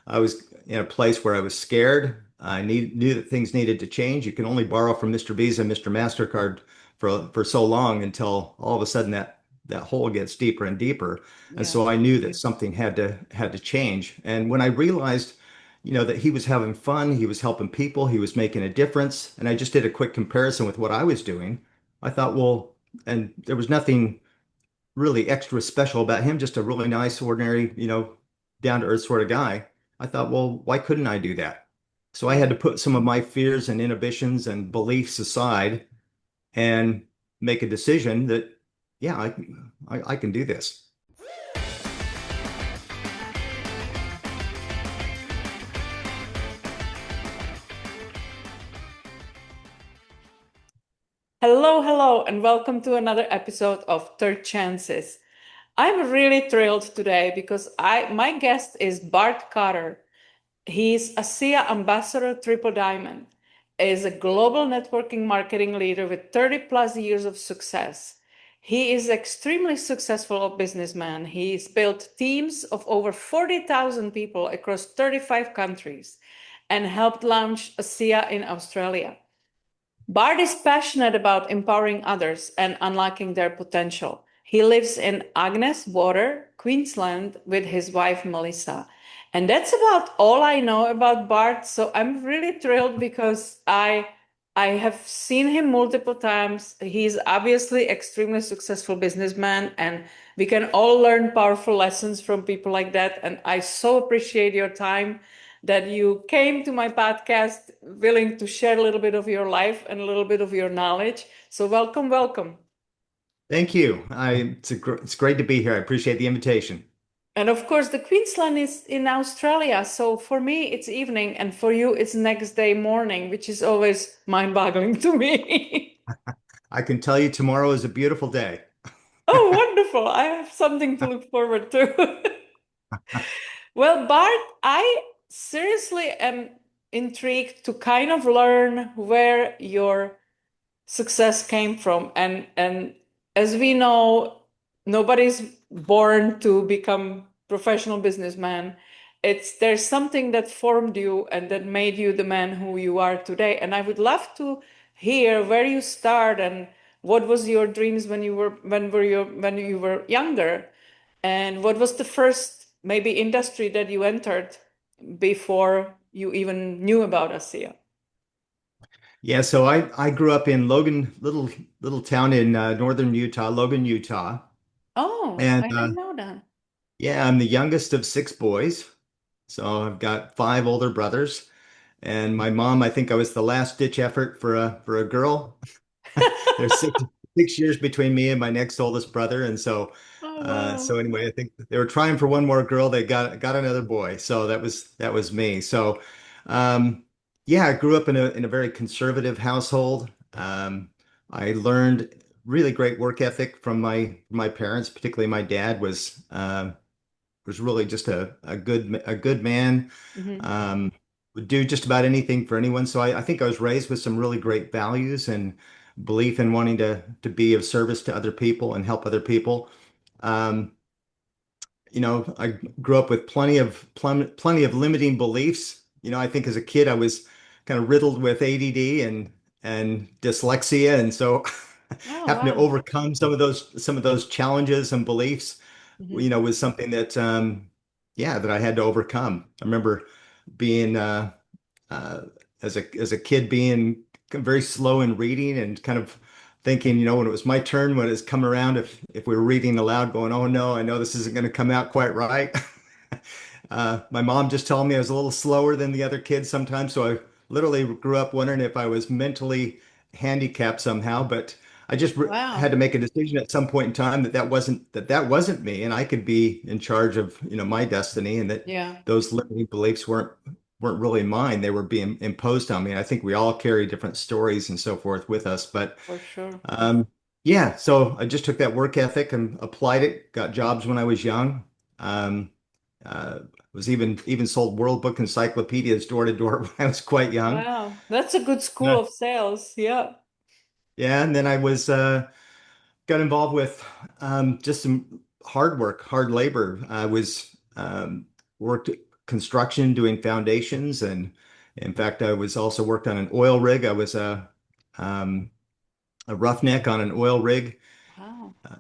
I was in a place where I was scared. Knew that things needed to change. You can only borrow from Mr. Visa, Mr. MasterCard for so long until all of a sudden that hole gets deeper and deeper. And Yeah. so I knew that something had to change. And when I realized, that he was having fun, he was helping people, he was making a difference, and I just did a quick comparison with what I was doing. I thought, well, and there was nothing really extra special about him, just a really nice, ordinary, down to earth sort of guy. I thought, well, why couldn't I do that? So I Yeah. had to put some of my fears and inhibitions and beliefs aside and make a decision that, yeah, I can do this. Hello, hello, and welcome to another episode of Third Chances. I'm really thrilled today because my guest is Bart Kotter. He's a SIA Ambassador Triple Diamond, is a global networking marketing leader with 30 plus years of success. He is extremely successful businessman. He's built teams of over 40,000 people across 35 countries and helped launch a SIA in Australia. Bart is passionate about empowering others and unlocking their potential. He lives in Agnes Water, Queensland, with his wife Melissa. And that's about all I know about Bart. So I'm really thrilled because I have seen him multiple times. He's obviously extremely successful businessman, and we can all learn powerful lessons from people like that. And I so appreciate your time that you came to my podcast willing to share a little bit of your life and a little bit of your knowledge. So welcome, welcome. Thank you. It's great to be here. I appreciate the invitation. And of course, the Queensland is in Australia. So for me, it's evening, and for you, it's next day morning, which is always mind-boggling to me. I can tell you tomorrow is a beautiful day. Oh, wonderful. I have something to look forward to. Well, Bart, I seriously am intrigued to kind of learn where your success came from. And as we know, nobody's born to become professional businessman. There's something that formed you and that made you the man who you are today. And I would love to hear where you start and what was your dreams when you were younger, and what was the first maybe industry that you entered before you even knew about ASEA? Yeah, so I grew up in Logan, little town in northern Utah, Logan, Utah, Oh, and I didn't know that. yeah, I'm the youngest of six boys. So I've got five older brothers, and my mom. I think I was the last ditch effort for a girl. There's six years between me and my next oldest brother, and so Oh, so wow. anyway, I think they were trying for one more girl. They got another boy, so that was me. So yeah, I grew up in a very conservative household. I learned really great work ethic from my parents, particularly my dad was really just a good man. Hmm. Would do just about anything for anyone. So I think I was raised with some really great values and belief in wanting to be of service to other people and help other people. Um, I grew up with plenty of limiting beliefs. I think as a kid I was kind of riddled with ADD and dyslexia, and so Oh, having to wow. overcome some of those challenges and beliefs, Hmm. was something that yeah, that I had to overcome. I remember being uh, as a kid being very slow in reading and kind of thinking, when it was my turn, when it's come around, if we were reading aloud, going, "Oh no, I know this isn't going to come out quite right." My mom just told me I was a little slower than the other kids sometimes, so I literally grew up wondering if I was mentally handicapped somehow. But I just had Wow. to make a decision at some point in time that wasn't me, and I could be in charge of my destiny, and that Yeah, those limiting beliefs weren't really mine. They were being imposed on me. And I think we all carry different stories and so forth with us. But for sure. um, yeah, so I just took that work ethic and applied it, got jobs when I was young. Um, was even sold World Book encyclopedias door to door when I was quite young. Wow. That's a good school Yeah. of sales. Yeah. Yeah, and then I was got involved with just some hard work, hard labor. I was worked. construction doing foundations. And in fact, I was also worked on an oil rig. I was a roughneck on an oil rig Wow. uh,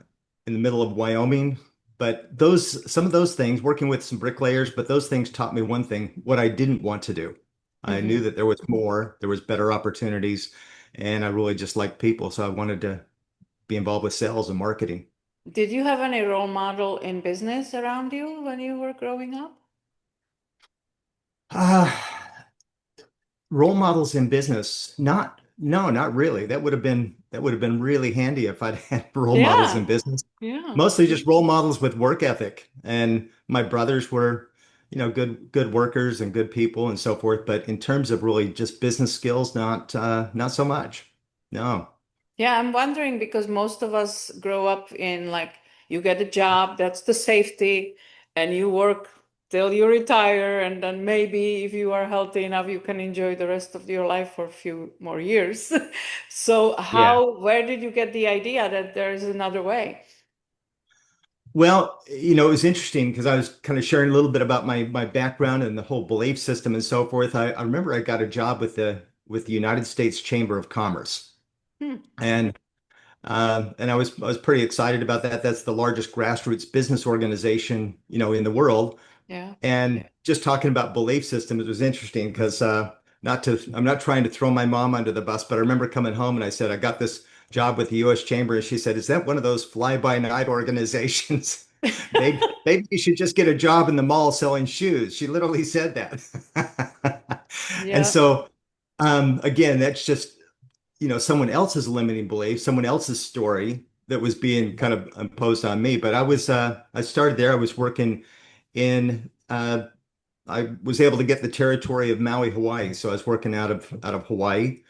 in the middle of Wyoming. But some of those things, working with some bricklayers, but those things taught me one thing, what I didn't want to do. I knew Hmm. that there was more, there was better opportunities, and I really just liked people. So I wanted to be involved with sales and marketing. Did you have any role model in business around you when you were growing up? Uh, Role models in business, no, not really. That would have been really handy if I'd had role models in Yeah, business. yeah. Mostly just role models with work ethic. And my brothers were, good workers and good people and so forth. But in terms of really just business skills, not so much. No. Yeah, I'm wondering because most of us grow up in like you get a job, that's the safety, and you work till you retire, and then maybe if you are healthy enough, you can enjoy the rest of your life for a few more years. So Yeah. where did you get the idea that there is another way? Well, it was interesting because I was kind of sharing a little bit about my background and the whole belief system and so forth. I remember I got a job with the United States Chamber of Commerce. Hmm. And I was pretty excited about that. That's the largest grassroots business organization, in the world. Yeah. And just talking about belief systems was interesting because I'm not trying to throw my mom under the bus, but I remember coming home and I said I got this job with the U.S. Chamber, and she said, "Is that one of those fly-by-night organizations? Maybe you should just get a job in the mall selling shoes." She literally said that. And Yeah. so again, that's just someone else's limiting belief, someone else's story that was being kind of imposed on me. But I started there. I was working in I was able to get the territory of Maui, Hawaii. So I was working out of Hawaii.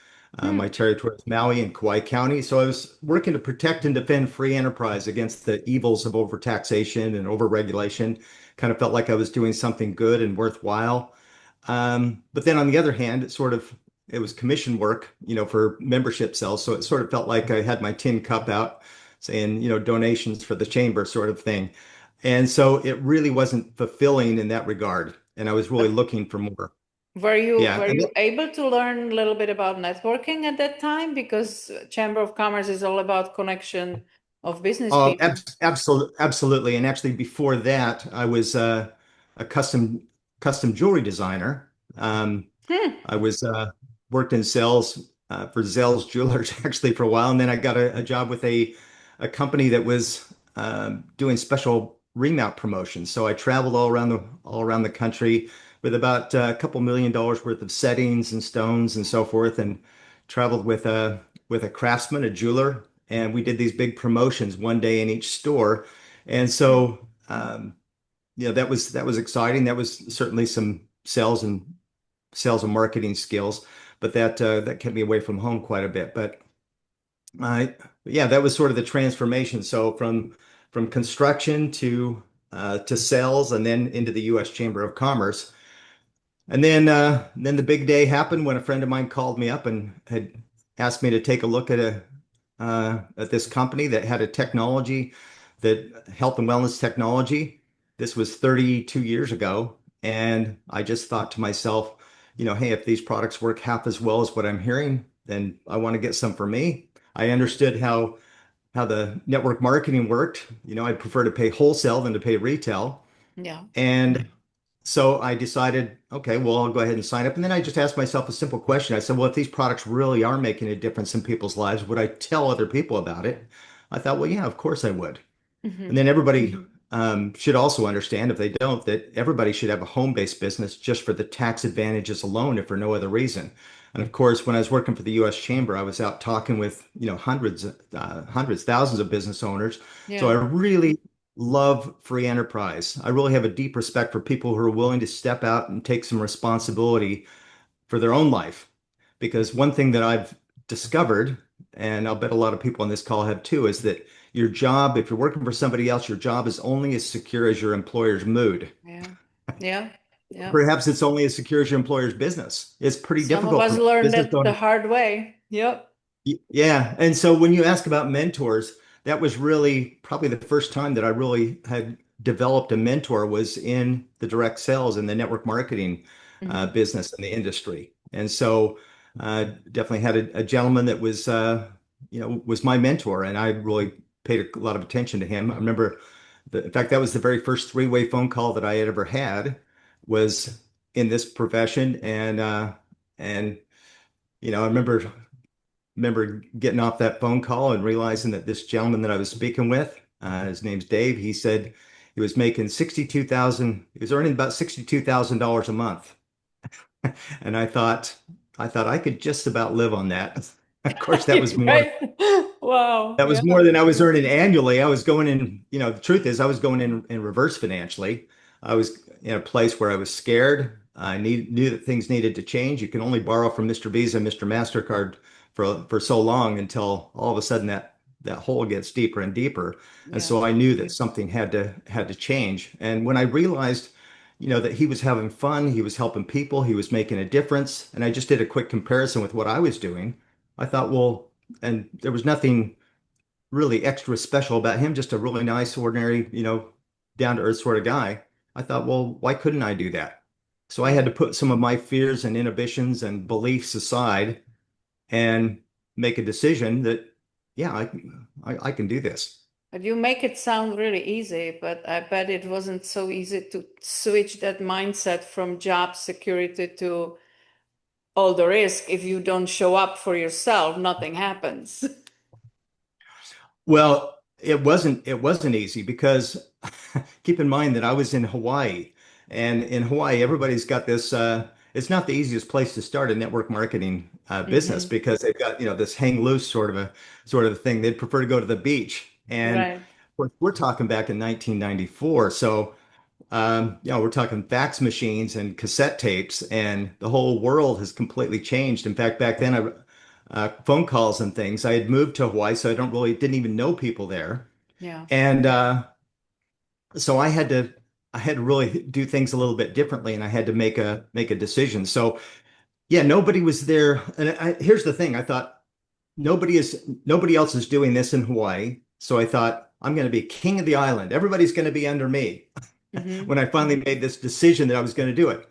My Hmm. territory is Maui and Kauai County. So I was working to protect and defend free enterprise against the evils of overtaxation and overregulation. Kind of felt like I was doing something good and worthwhile. But then on the other hand, it was commission work, for membership sales. So it sort of felt like I had my tin cup out saying, donations for the chamber sort of thing. And so it really wasn't fulfilling in that regard. And I was really But looking for more. were you Yeah. were And you able to learn a little bit about networking at that time? Because Chamber of Commerce is all about connection of business oh, people. absolutely. And actually before that, I was a custom jewelry designer. Hmm. I was worked in sales for Zell's Jewelers actually for a while, and then I got a job with a company that was doing special remount promotions. So I traveled all around the country with about a couple $1 million worth of settings and stones and so forth, and traveled with a craftsman, a jeweler, and we did these big promotions one day in each store. And so that was exciting. That was certainly some sales and marketing skills, but that kept me away from home quite a bit. But I, yeah, that was sort of the transformation. So from construction to sales, and then into the U.S. Chamber of Commerce. And then the big day happened when a friend of mine called me up and had asked me to take a look at this company that had a technology, that health and wellness technology. This was 32 years ago, and I just thought to myself, hey, if these products work half as well as what I'm hearing, then I want to get some for me. I understood how the network marketing worked. I'd prefer to pay wholesale than to pay retail. Yeah. And so I decided, okay, well, I'll go ahead and sign up. And then I just asked myself a simple question. I said, well, if these products really are making a difference in people's lives, would I tell other people about it? I thought, well, yeah, of course I would. And Hmm. then everybody should also understand, if they don't, that everybody should have a home-based business just for the tax advantages alone, if for no other reason. And of course, when I was working for the U.S. Chamber, I was out talking with, hundreds, thousands of business owners. So I Yeah. really love free enterprise. I really have a deep respect for people who are willing to step out and take some responsibility for their own life. Because one thing that I've discovered, and I'll bet a lot of people on this call have too, is that your job, if you're working for somebody else, your job is only as secure as your employer's mood. Yeah. Yeah. Yeah. Perhaps it's only as secure as your employer's business. It's pretty Some of difficult us for learned business it the owners. hard way. Yep. Yeah. And so when you ask about mentors, that was really probably the first time that I really had developed a mentor was in the direct sales and the network marketing Hmm. business and the industry. And so definitely had a gentleman that was, was my mentor, and I really paid a lot of attention to him. I remember, in fact, that was the very first three-way phone call that I had ever had was in this profession, and I remember getting off that phone call and realizing that this gentleman that I was speaking with, his name's Dave, he said he was making 62,000, he was earning about $62,000 a month. And I thought I could just about live on that. Of course, that was more Right? Wow. that Yeah. was more than I was earning annually. I was going in, the truth is I was going in reverse financially. I was in a place where I was scared. I knew that things needed to change. You can only borrow from Mr. Visa, Mr. MasterCard for so long until all of a sudden that hole gets deeper and deeper. And Yeah. so I knew that something had to change. And when I realized, that he was having fun, he was helping people, he was making a difference, and I just did a quick comparison with what I was doing. I thought, well, and there was nothing really extra special about him, just a really nice, ordinary, down to earth sort of guy. I thought, well, why couldn't I do that? So I had Yeah. to put some of my fears and inhibitions and beliefs aside and make a decision that, yeah, I can do this. But you make it sound really easy, but I bet it wasn't so easy to switch that mindset from job security to all the risk. If you don't show up for yourself, nothing happens. Well, it wasn't easy because keep in mind that I was in Hawaii, and in Hawaii everybody's got this it's not the easiest place to start a network marketing business Hmm. because they've got, this hang loose sort of a thing. They'd prefer to go to the beach. And Right. we're talking back in 1994. So we're talking fax machines and cassette tapes, and the whole world has completely changed. In fact, back then, phone calls and things. I had moved to Hawaii, so I didn't even know people there, Yeah. and so I had to really do things a little bit differently, and I had to make a decision. So yeah, nobody was there. And here's the thing: I thought nobody else is doing this in Hawaii, so I thought I'm going to be king of the island. Everybody's going to be under me Hmm. when I finally made this decision that I was going to do it.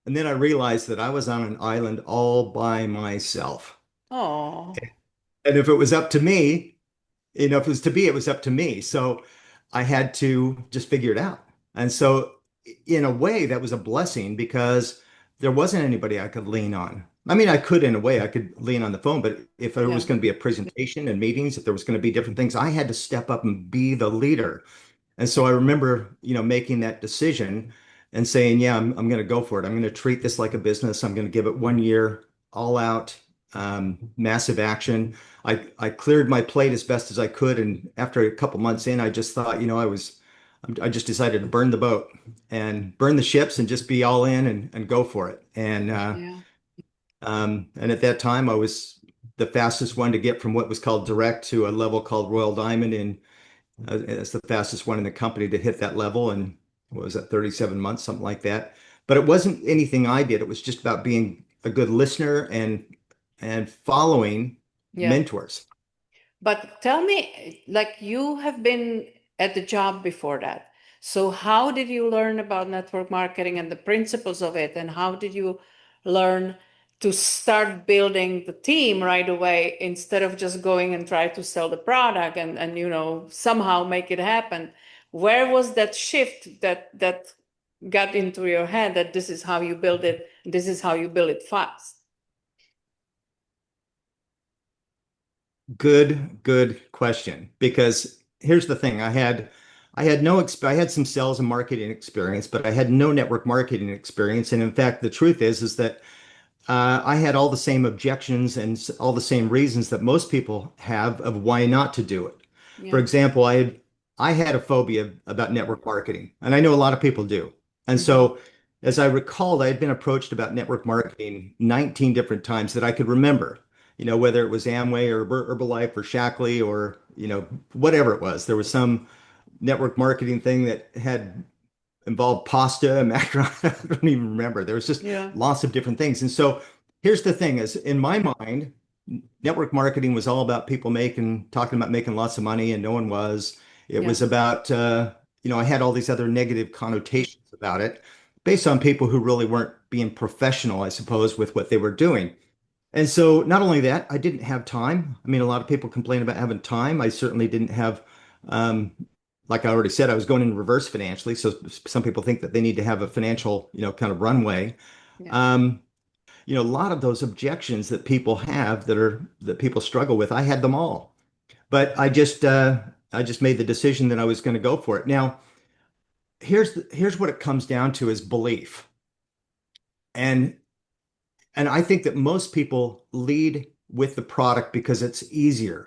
And then I realized that I was on an island all by myself. Oh, And if it was up to me, if it was to be, it was up to me. So I had to just figure it out. And so, in a way, that was a blessing because there wasn't anybody I could lean on. I mean, I could, in a way, I could lean on the phone, but if there was yeah. going to be a presentation and meetings, if there was going to be different things, I had to step up and be the leader. And so I remember, making that decision and saying, yeah, I'm going to go for it. I'm going to treat this like a business. I'm going to give it 1 year, all out, massive action. I cleared my plate as best as I could. And after a couple months in, I just thought, I just decided to burn the boat and burn the ships and just be all in and go for it. Yeah. And at that time, I was the fastest one to get from what was called direct to a level called Royal Diamond in it's the fastest one in the company to hit that level. And what was that, 37 months, something like that. But it wasn't anything I did. It was just about being a good listener and following Yeah. mentors. But tell me, like you have been at the job before that. So how did you learn about network marketing and the principles of it? And how did you learn to start building the team right away instead of just going and try to sell the product and somehow make it happen? Where was that shift that got into your head that this is how you build it, this is how you build it fast? Good question. Because here's the thing, I had some sales and marketing experience, but I had no network marketing experience. And in fact, the truth is that I had all the same objections and all the same reasons that most people have of why not to do it. For Yeah. example, I had a phobia about network marketing, and I know a lot of people do. And Hmm. so, as I recalled, I had been approached about network marketing 19 different times that I could remember. Whether it was Amway or Herbalife or Shackley or whatever it was, there was some network marketing thing that had involved pasta and macaroni. I don't even remember. There was just Yeah. lots of different things. And so here's the thing is in my mind, network marketing was all about people talking about making lots of money, and no one was. It Yeah. was about I had all these other negative connotations about it based on people who really weren't being professional, I suppose, with what they were doing. And so not only that, I didn't have time. I mean, a lot of people complain about having time. I certainly didn't have, um, like I already said, I was going in reverse financially. So some people think that they need to have a financial, kind of runway. Yeah. Um, a lot of those objections that people have that people struggle with, I had them all. But I just made the decision that I was going to go for it. Now, here's what it comes down to is belief. And I think that most people lead with the product because it's easier.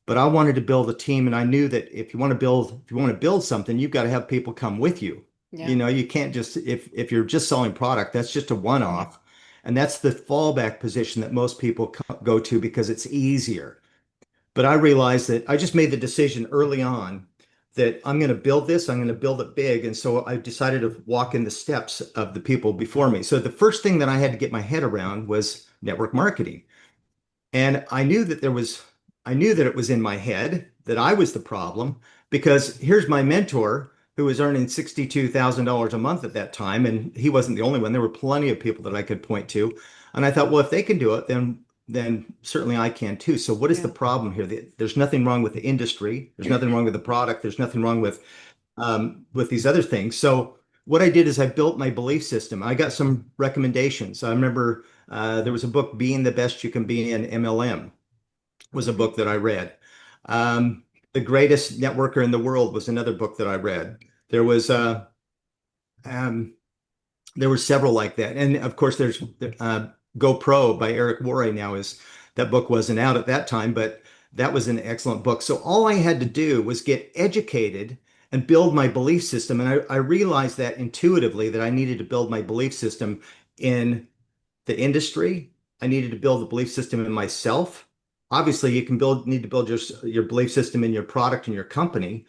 But I wanted to build a team, and I knew that if you want to build something, you've got to have people come with you. Yeah. You can't just if you're just selling product, that's just a one-off. And that's the fallback position that most people go to because it's easier. But I realized that I just made the decision early on that I'm going to build this, I'm going to build it big. And so I decided to walk in the steps of the people before me. So the first thing that I had to get my head around was network marketing. And I knew that it was in my head that I was the problem because here's my mentor who was earning $62,000 a month at that time. And he wasn't the only one. There were plenty of people that I could point to. And I thought, well, if they can do it, then certainly I can too. So what is the Yeah. problem here? There's nothing wrong with the industry. There's nothing wrong with the product. There's nothing wrong with these other things. So what I did is I built my belief system. I got some recommendations. I remember there was a book, Being the Best You Can Be in MLM, was a Mhm. book that I read. Um, The Greatest Networker in the World was another book that I read. There was um, there were several like that, and of course, there's GoPro by Eric Worre. Now is that book wasn't out at that time, but that was an excellent book. So all I had to do was get educated and build my belief system, and I realized that intuitively that I needed to build my belief system in the industry. I needed to build the belief system in myself. Obviously, you can need to build your belief system in your product and your company.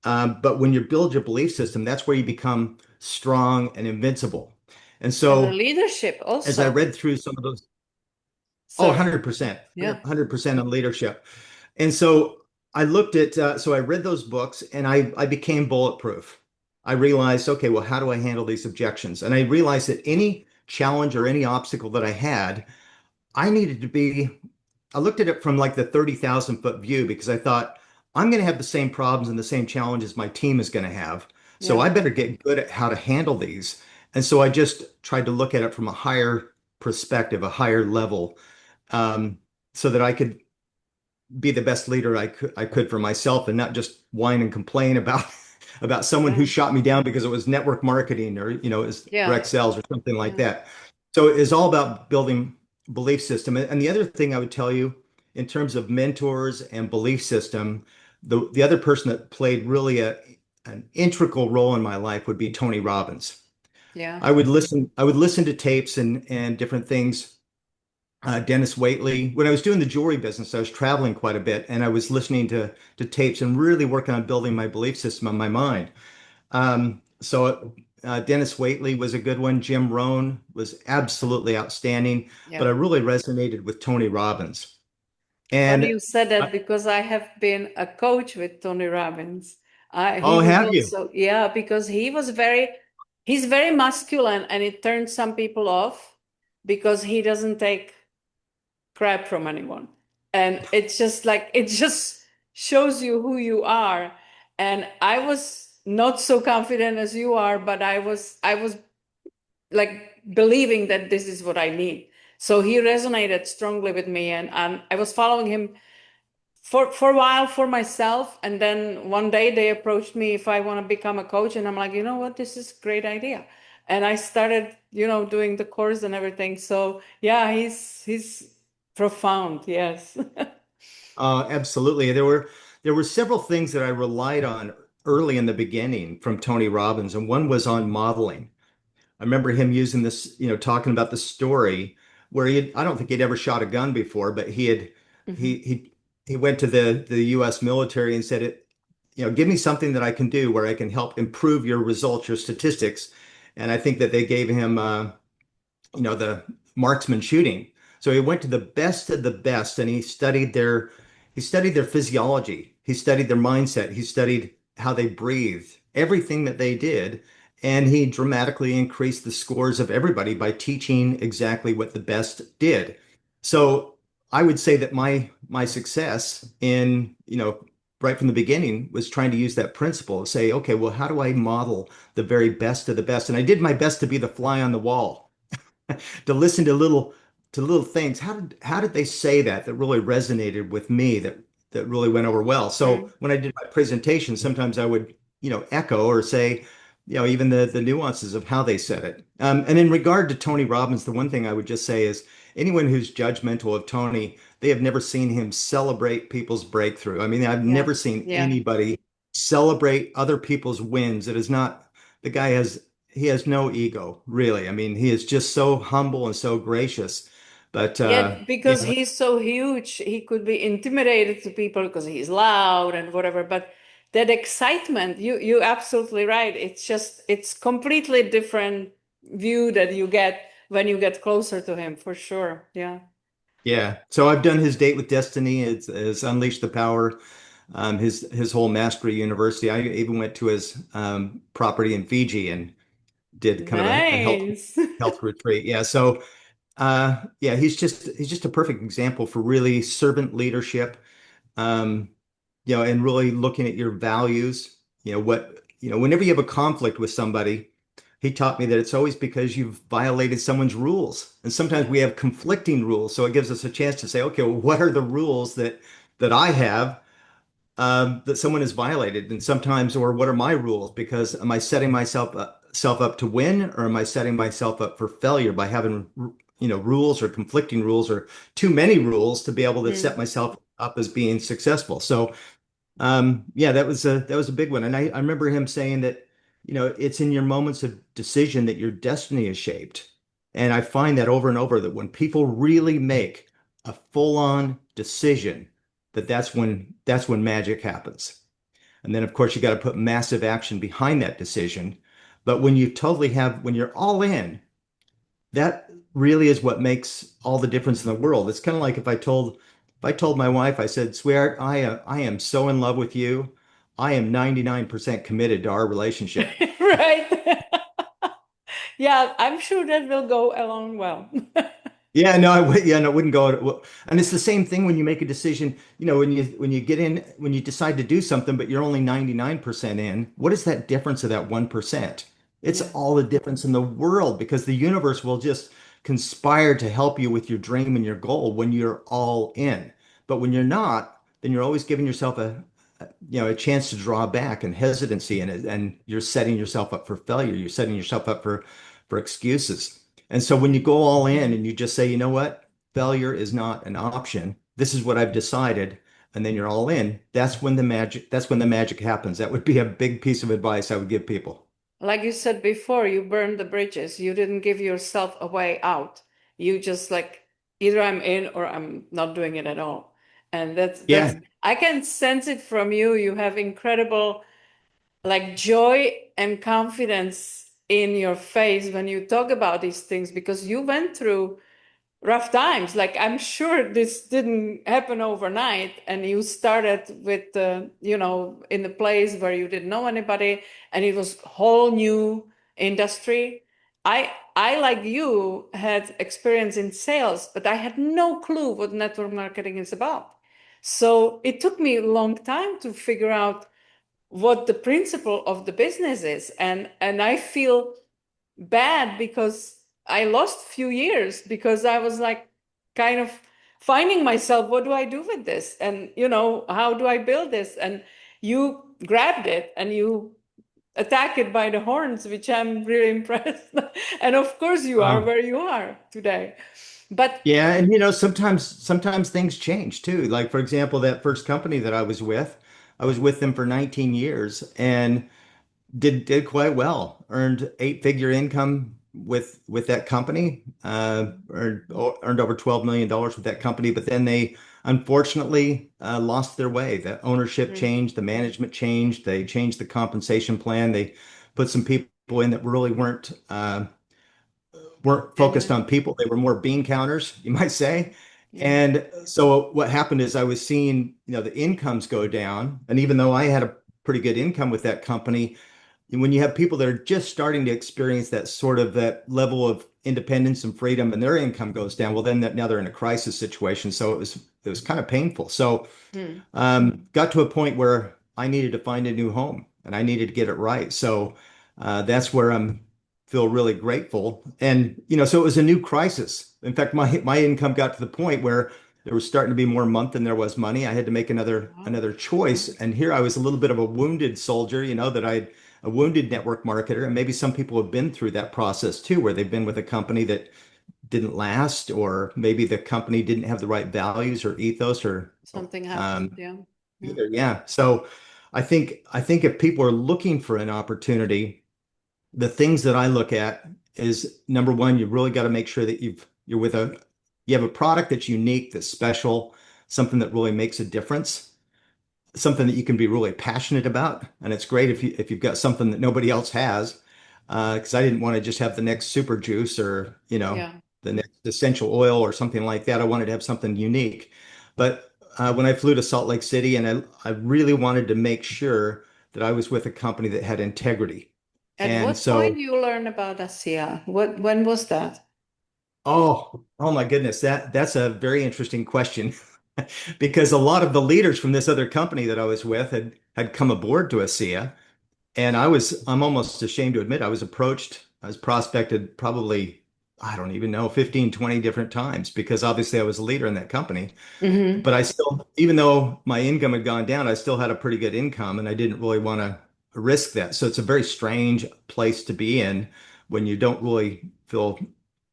But when you build your belief system, that's where you become strong and invincible. And And the so leadership as I also. read through some of those, oh, Sorry. 100%, Yeah. 100% on leadership. And so so I read those books and I became bulletproof. I realized, okay, well, how do I handle these objections? And I realized that any challenge or any obstacle that I had, I needed to be, I looked at it from like the 30,000 foot view because I thought I'm going to have the same problems and the same challenges my team is going to have. So Yeah. I better get good at how to handle these. And so I just tried to look at it from a higher perspective, a higher level, um, so that I could be the best leader I could for myself and not just whine and complain about about someone who Yeah. shot me down because it was network marketing or it was Yeah. direct sales or something like Yeah. that. So it's all about building belief system. And the other thing I would tell you in terms of mentors and belief system, the other person that played really an integral role in my life would be Tony Robbins. Yeah. I would listen to tapes and different things, Dennis Waitley. When I was doing the jewelry business, I was traveling quite a bit, and I was listening to tapes and really working on building my belief system on my mind. Dennis Waitley was a good one. Jim Rohn was absolutely outstanding, but Yeah. I really resonated with Tony Robbins. Funny And you said that uh, because I have been a coach with Tony Robbins. He oh, was have you? also, yeah, because he's very masculine and it turns some people off because he doesn't take crap from anyone. And it's just like, it just shows you who you are. And I was not so confident as you are, but I was like believing that this is what I need. So he resonated strongly with me, and I was following him for a while for myself, and then one day they approached me if I want to become a coach, and I'm like, you know what, this is a great idea, and I started, doing the course and everything. So yeah, he's profound. Yes. Absolutely. There were several things that I relied on early in the beginning from Tony Robbins, and one was on modeling. I remember him using this, talking about the story where I don't think he'd ever shot a gun before, but Hmm. he, he, he went to the US military and said give me something that I can do where I can help improve your results, your statistics. And I think that they gave him, the marksman shooting. So he went to the best of the best and he studied their physiology. He studied their mindset. He studied how they breathed. everything that they did. And he dramatically increased the scores of everybody by teaching exactly what the best did. So I would say that my success in, right from the beginning was trying to use that principle, say, okay, well, how do I model the very best of the best? And I did my best to be the fly on the wall, to listen to little things. How did they say that really resonated with me, that really went over well? So Mm. when I did my presentation, sometimes I would, echo or say, even the nuances of how they said it. And in regard to Tony Robbins, the one thing I would just say is anyone who's judgmental of Tony, they have never seen him celebrate people's breakthrough. I mean, I've Yeah. never seen Yeah. anybody celebrate other people's wins. It is not, the guy he has no ego, really. I mean, he is just so humble and so gracious. But Yet, because he's so huge, he could be intimidated to people because he's loud and whatever. But that excitement, you're absolutely right. It's completely different view that you get when you get closer to him, for sure. Yeah. yeah, so I've done his Date with Destiny. It's Unleash the Power. His whole mastery university. I even went to his property in Fiji and did kind of a Nice. health retreat. Yeah, so yeah, he's just a perfect example for really servant leadership. Um, and really looking at your values. Whenever you have a conflict with somebody, he taught me that it's always because you've violated someone's rules. And sometimes Yeah. we have conflicting rules. So it gives us a chance to say, okay, well, what are the rules that I have that someone has violated? And sometimes, or what are my rules? Because am I setting myself up to win, or am I setting myself up for failure by having, rules or conflicting rules or too many rules to be able to set Mm. myself up as being successful? So yeah, that was a big one. And I remember him saying that, it's in your moments of decision that your destiny is shaped. And I find that over and over that when people really make a full-on decision, that's when magic happens. And then of course you got to put massive action behind that decision. But when you're all in, that really is what makes all the difference in the world. It's kind of like if I told my wife, I said, "Sweetheart, I am so in love with you. I am 99% committed to our relationship." Right. Yeah, I'm sure that will go along well. Yeah, no, yeah, no, it wouldn't go. Well, and it's the same thing when you make a decision, when you decide to do something, but you're only 99% in. What is that difference of that 1%? It's Yeah. all the difference in the world because the universe will just conspire to help you with your dream and your goal when you're all in. But when you're not, then you're always giving yourself a chance to draw back and hesitancy in it, and you're setting yourself up for failure. You're setting yourself up for excuses. And so when you go all in and you just say, you know what, failure is not an option. This is what I've decided, and then you're all in. That's when the magic happens. That would be a big piece of advice I would give people. Like you said before, you burned the bridges. You didn't give yourself a way out. You just like either I'm in or I'm not doing it at all. And that's Yeah. I can sense it from you. You have incredible like joy and confidence in your face when you talk about these things because you went through rough times. Like I'm sure this didn't happen overnight, and you started with in a place where you didn't know anybody, and it was whole new industry. I like you had experience in sales, but I had no clue what network marketing is about. So it took me a long time to figure out what the principle of the business is, and I feel bad because I lost few years because I was like kind of finding myself, what do I do with this? And how do I build this? And you grabbed it and you attack it by the horns, which I'm really impressed. And of course you are Uh, where you are today. But yeah, and sometimes things change too. Like for example, that first company that I was with them for 19 years and did quite well. Earned eight-figure income with that company. Earned over $12 million with that company. But then they unfortunately lost their way. The ownership mm, changed, the management changed. They changed the compensation plan. They put some people in that really weren't focused genuine. on people. They were more bean counters, you might say. Yeah. And so what happened is I was seeing, the incomes go down. And even though I had a pretty good income with that company, when you have people that are just starting to experience that sort of that level of independence and freedom and their income goes down, well, then now they're in a crisis situation. So it was kind of painful. So Hmm. got to a point where I needed to find a new home and I needed to get it right. So that's where I'm feel really grateful. And so it was a new crisis. In fact, my income got to the point where there was starting to be more month than there was money. I had to make Wow. another choice. And here I was a little bit of a wounded soldier, that I a wounded network marketer. And maybe some people have been through that process too, where they've been with a company that didn't last, or maybe the company didn't have the right values or ethos or Something happened. um, Yeah. Yeah. either. Yeah. So I think if people are looking for an opportunity, the things that I look at is number one, you really got to make sure that you have a product that's unique, that's special, something that really makes a difference, something that you can be really passionate about. And it's great if you've got something that nobody else has. Because I didn't want to just have the next super juice or, Yeah. the next essential oil or something like that. I wanted to have something unique. But when I flew to Salt Lake City, and I really wanted to make sure that I was with a company that had integrity. At And what point so, you learn about ASEA? When was that? oh my goodness, that's a very interesting question. Because a lot of the leaders from this other company that I was with had come aboard to ASEA. And I'm almost ashamed to admit, I was prospected probably, I don't even know, 15, 20 different times, because obviously I was a leader in that company. Hmm. But I still, even though my income had gone down, I still had a pretty good income and I didn't really want to risk that. So it's a very strange place to be in when you don't really feel,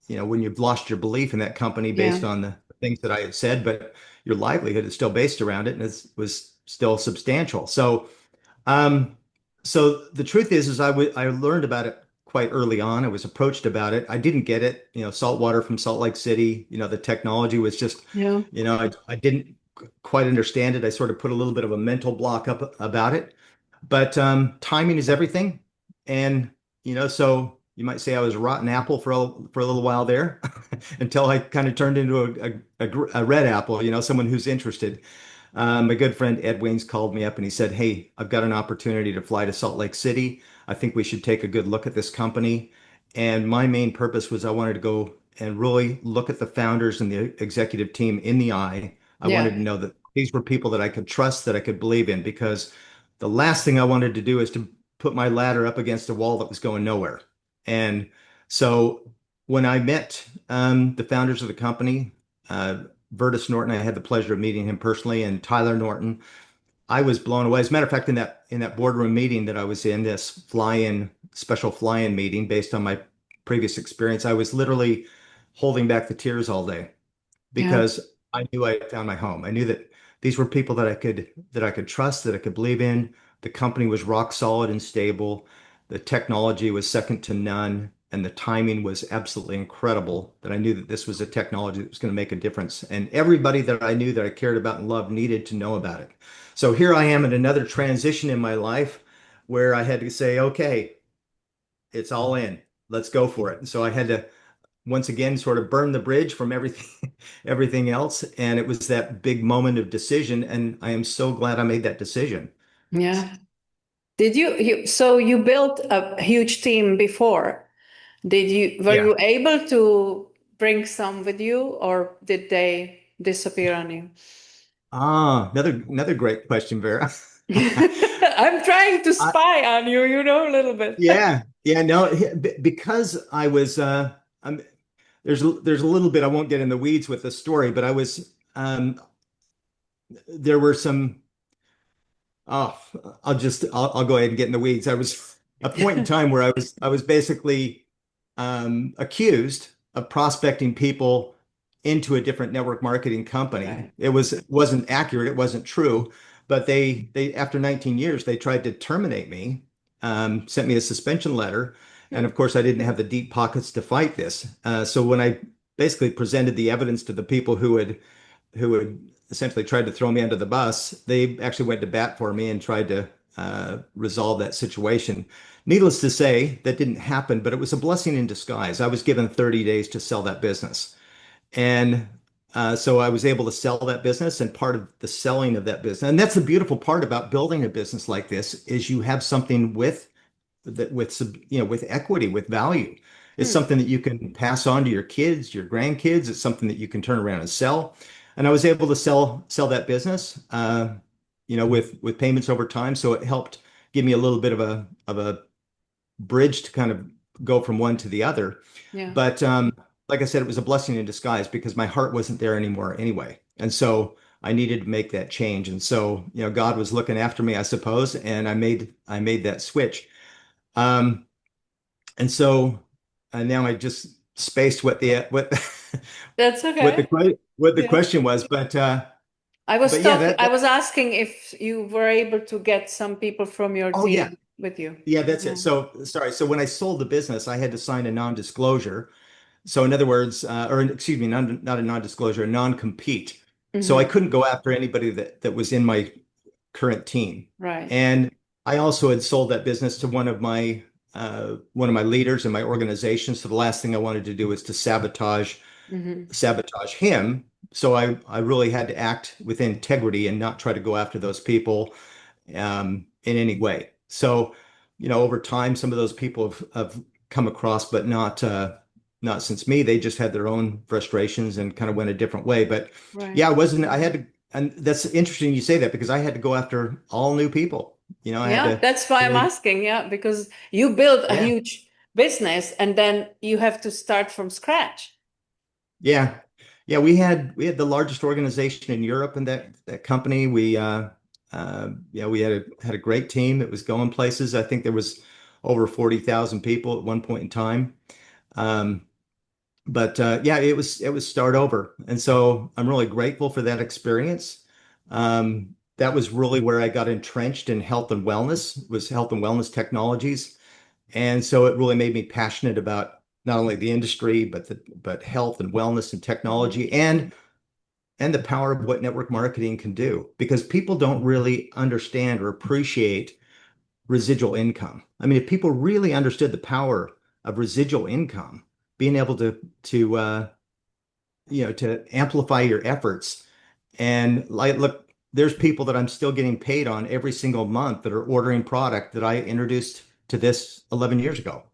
when you've lost your belief in that company based Yeah. on the things that I had said, but your livelihood is still based around it and it was still substantial. Um, so the truth is I learned about it quite early on. I was approached about it. I didn't get it. Saltwater from Salt Lake City. The technology was just, Yeah. I didn't quite understand it. I sort of put a little bit of a mental block up about it. But timing is everything, and so you might say I was a rotten apple for a little while there, until I kind of turned into a red apple. Someone who's interested. My good friend Ed Waynes called me up and he said, "Hey, I've got an opportunity to fly to Salt Lake City. I think we should take a good look at this company." And my main purpose was I wanted to go and really look at the founders and the executive team in the eye. I wanted Yeah. to know that these were people that I could trust, that I could believe in, because the last thing I wanted to do is to put my ladder up against a wall that was going nowhere. And so when I met the founders of the company, uh, Vertus Norton, I had the pleasure of meeting him personally, and Tyler Norton. I was blown away. As a matter of fact, in that boardroom meeting that I was in, this special fly-in meeting based on my previous experience, I was literally holding back the tears all day, Yeah. because I knew I had found my home. I knew that these were people that I could trust, that I could believe in. The company was rock solid and stable. The technology was second to none, and the timing was absolutely incredible. That I knew that this was a technology that was going to make a difference, and everybody that I knew that I cared about and loved needed to know about it. So here I am at another transition in my life where I had to say, okay, it's all in. Let's go for it. And so I had to once again sort of burn the bridge from everything everything else, and it was that big moment of decision, and I am so glad I made that decision. Yeah. Did so you built a huge team before? Were Yeah. you able to bring some with you, or did they disappear on you? Another great question, Vera. I'm trying to I, spy on you, a little bit. yeah, no, because I was I'm, there's a little bit, I won't get in the weeds with the story, but I was there were some. Oh, I'll go ahead and get in the weeds. I was a point in time where I was basically accused of prospecting people into a different network marketing company. Right. It wasn't accurate, it wasn't true, but they after 19 years they tried to terminate me, sent me a suspension letter, and of course I didn't have the deep pockets to fight this. So when I basically presented the evidence to the people who had essentially tried to throw me under the bus, they actually went to bat for me and tried to resolve that situation. Needless to say, that didn't happen, but it was a blessing in disguise. I was given 30 days to sell that business. And so I was able to sell that business, and part of the selling of that business, and that's the beautiful part about building a business like this, is you have something with that with with equity, with value. It's Hmm. something that you can pass on to your kids, your grandkids. It's something that you can turn around and sell. And I was able to sell that business, with payments over time. So it helped give me a little bit of a bridge to kind of go from one to the other. Yeah. But like I said, it was a blessing in disguise because my heart wasn't there anymore anyway. And so I needed to make that change. And so, God was looking after me, I suppose, and I made that switch. Um, and so now I just spaced That's what okay. the Yeah. question was, I was yeah, talking, I was asking if you were able to get some people from your oh yeah, team with you. yeah, that's it. Yeah. So sorry. So when I sold the business, I had to sign a non-disclosure. So in other words, or excuse me, not a non-disclosure, a non-compete. So I Hmm. couldn't go after anybody that was in my current team. Right. And I also had sold that business to one of my leaders in my organization. So the last thing I wanted to do was to Hmm. sabotage him. So I really had to act with integrity and not try to go after those people in any way. So, over time, some of those people have come across, but not since me. They just had their own frustrations and kind of went a different way. But Right. yeah, I had to, and that's interesting you say that because I had to go after all new people. I had Yeah, to that's why I'm really, asking. Yeah, because you build a yeah, huge business and then you have to start from scratch. yeah, yeah. We had the largest organization in Europe in that company. Yeah, we had a great team that was going places. I think there was over 40,000 people at one point in time. Um, but yeah, it was start over, and so I'm really grateful for that experience. That was really where I got entrenched in health and wellness technologies, and so it really made me passionate about not only the industry but health and wellness and Hmm. technology and the power of what network marketing can do because people don't really understand or appreciate residual income. I mean, if people really understood the power of residual income, being able to amplify your efforts. And like, look, there's people that I'm still getting paid on every single month that are ordering product that I introduced to this 11 years ago.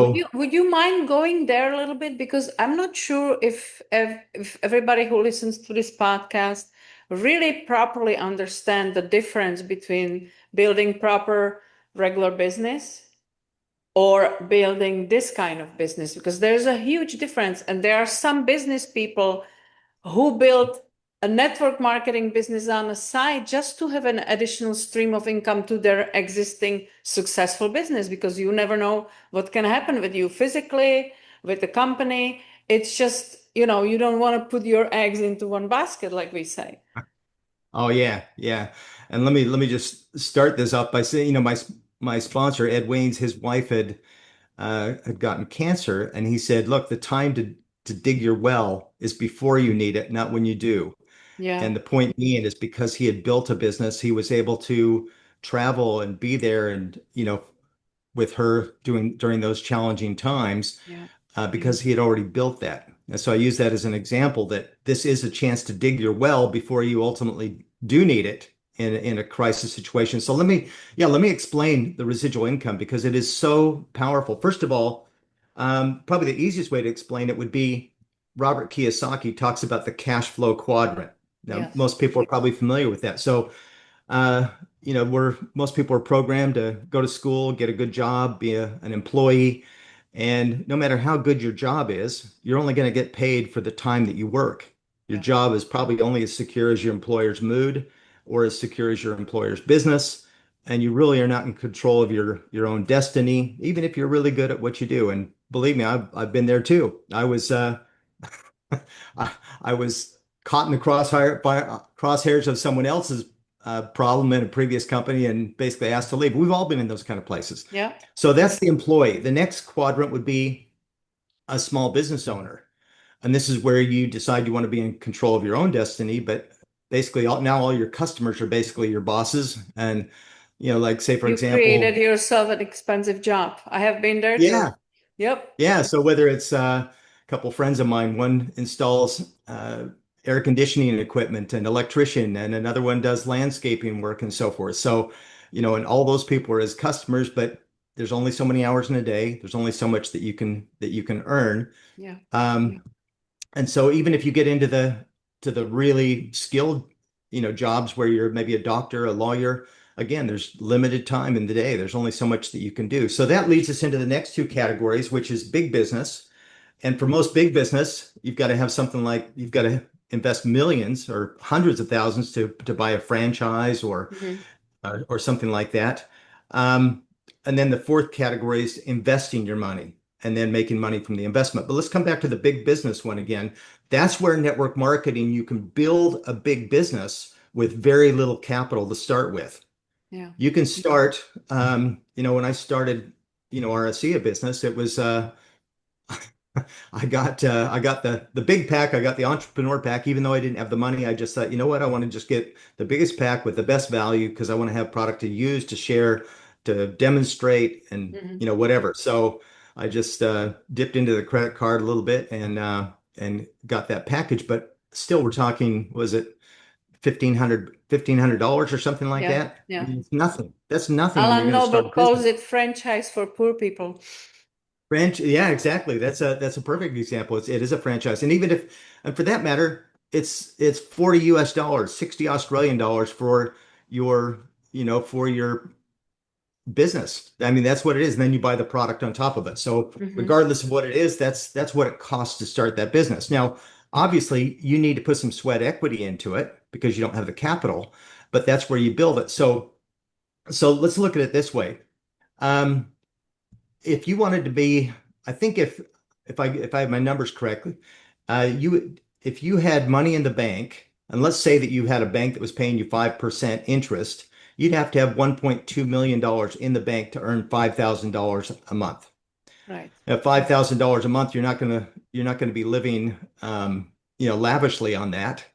Would So, you mind going there a little bit? Because I'm not sure if everybody who listens to this podcast really properly understand the difference between building proper regular business or building this kind of business, because there's a huge difference. And there are some business people who built a network marketing business on the side just to have an additional stream of income to their existing successful business, because you never know what can happen with you physically, with the company. It's just, you don't want to put your eggs into one basket, like we say. oh yeah, yeah. And let me just start this off by saying, my sponsor, Ed Waynes, his wife had gotten cancer, and he said, "Look, the time to dig your well is before you need it, not when you do." Yeah, And the point being is because he had built a business, he was able to travel and be there and, with her during those challenging times yeah, because he had already built that. And so I use that as an example that this is a chance to dig your well before you ultimately do need it in a crisis situation. So let me explain the residual income because it is so powerful. First of all, probably the easiest way to explain it would be Robert Kiyosaki talks about the cash flow quadrant. Now, yes, most people are probably familiar with that. So uh, most people are programmed to go to school, get a good job, be an employee, and no matter how good your job is, you're only going to get paid for the time that you work. Your yeah, job is probably only as secure as your employer's mood or as secure as your employer's business, and you really are not in control of your own destiny, even if you're really good at what you do. And believe me, I've been there too. I, I was caught in the crosshairs of someone else's problem in a previous company and basically asked to leave. We've all been in those kind of places. yeah, So that's the employee. The next quadrant would be a small business owner. And this is where you decide you want to be in control of your own destiny, but basically now all your customers are basically your bosses. And, like say, for you created example, yourself an expensive job. I have been there too. yeah, Yep. yeah, so whether it's a couple friends of mine, one installs air conditioning equipment and electrician, and another one does landscaping work and so forth. So, and all those people are as customers, but there's only so many hours in a day. There's only so much that you can earn. Yeah. Um, and so even if you get into the really skilled, jobs where you're maybe a doctor, a lawyer, again, there's limited time in the day. There's only so much that you can do. So that leads us into the next two categories, which is big business. And for most big business, you've got to have something like you've got to invest millions or hundreds of thousands to buy a franchise Mhm. or something like that. Um, and then the fourth category is investing your money and then making money from the investment. But let's come back to the big business one again. That's where network marketing, you can build a big business with very little capital to start with. Yeah. You can start, when I started, our ASEA business, it was I got the big pack. I got the entrepreneur pack. Even though I didn't have the money, I just thought, you know what? I want to just get the biggest pack with the best value because I want to have product to use, to share, to demonstrate, and Mhm. whatever. So I just dipped into the credit card a little bit and got that package. But still, we're talking, was it $1,500 or something like Yeah. that? I Yeah. mean, it's nothing. That's nothing when you're Alan going to start Noble a calls business. it franchise for poor people. Yeah, exactly. That's a perfect example. It is a franchise, and even if, and for that matter, it's 40 US dollars, 60 Australian dollars for your, for your business. I mean, that's what it is. And then you buy the product on top of it. So Hmm. regardless of what it is, that's what it costs to start that business. Now, obviously, you need to put some sweat equity into it because you don't have the capital, but that's where you build it. So let's look at it this way. Um, if you wanted to be, I think if I have my numbers correctly, if you had money in the bank, and let's say that you had a bank that was paying you 5% interest, you'd have to have $1.2 million in the bank to earn $5,000 a month. Right. At $5,000 a month, you're not going to be living, lavishly on that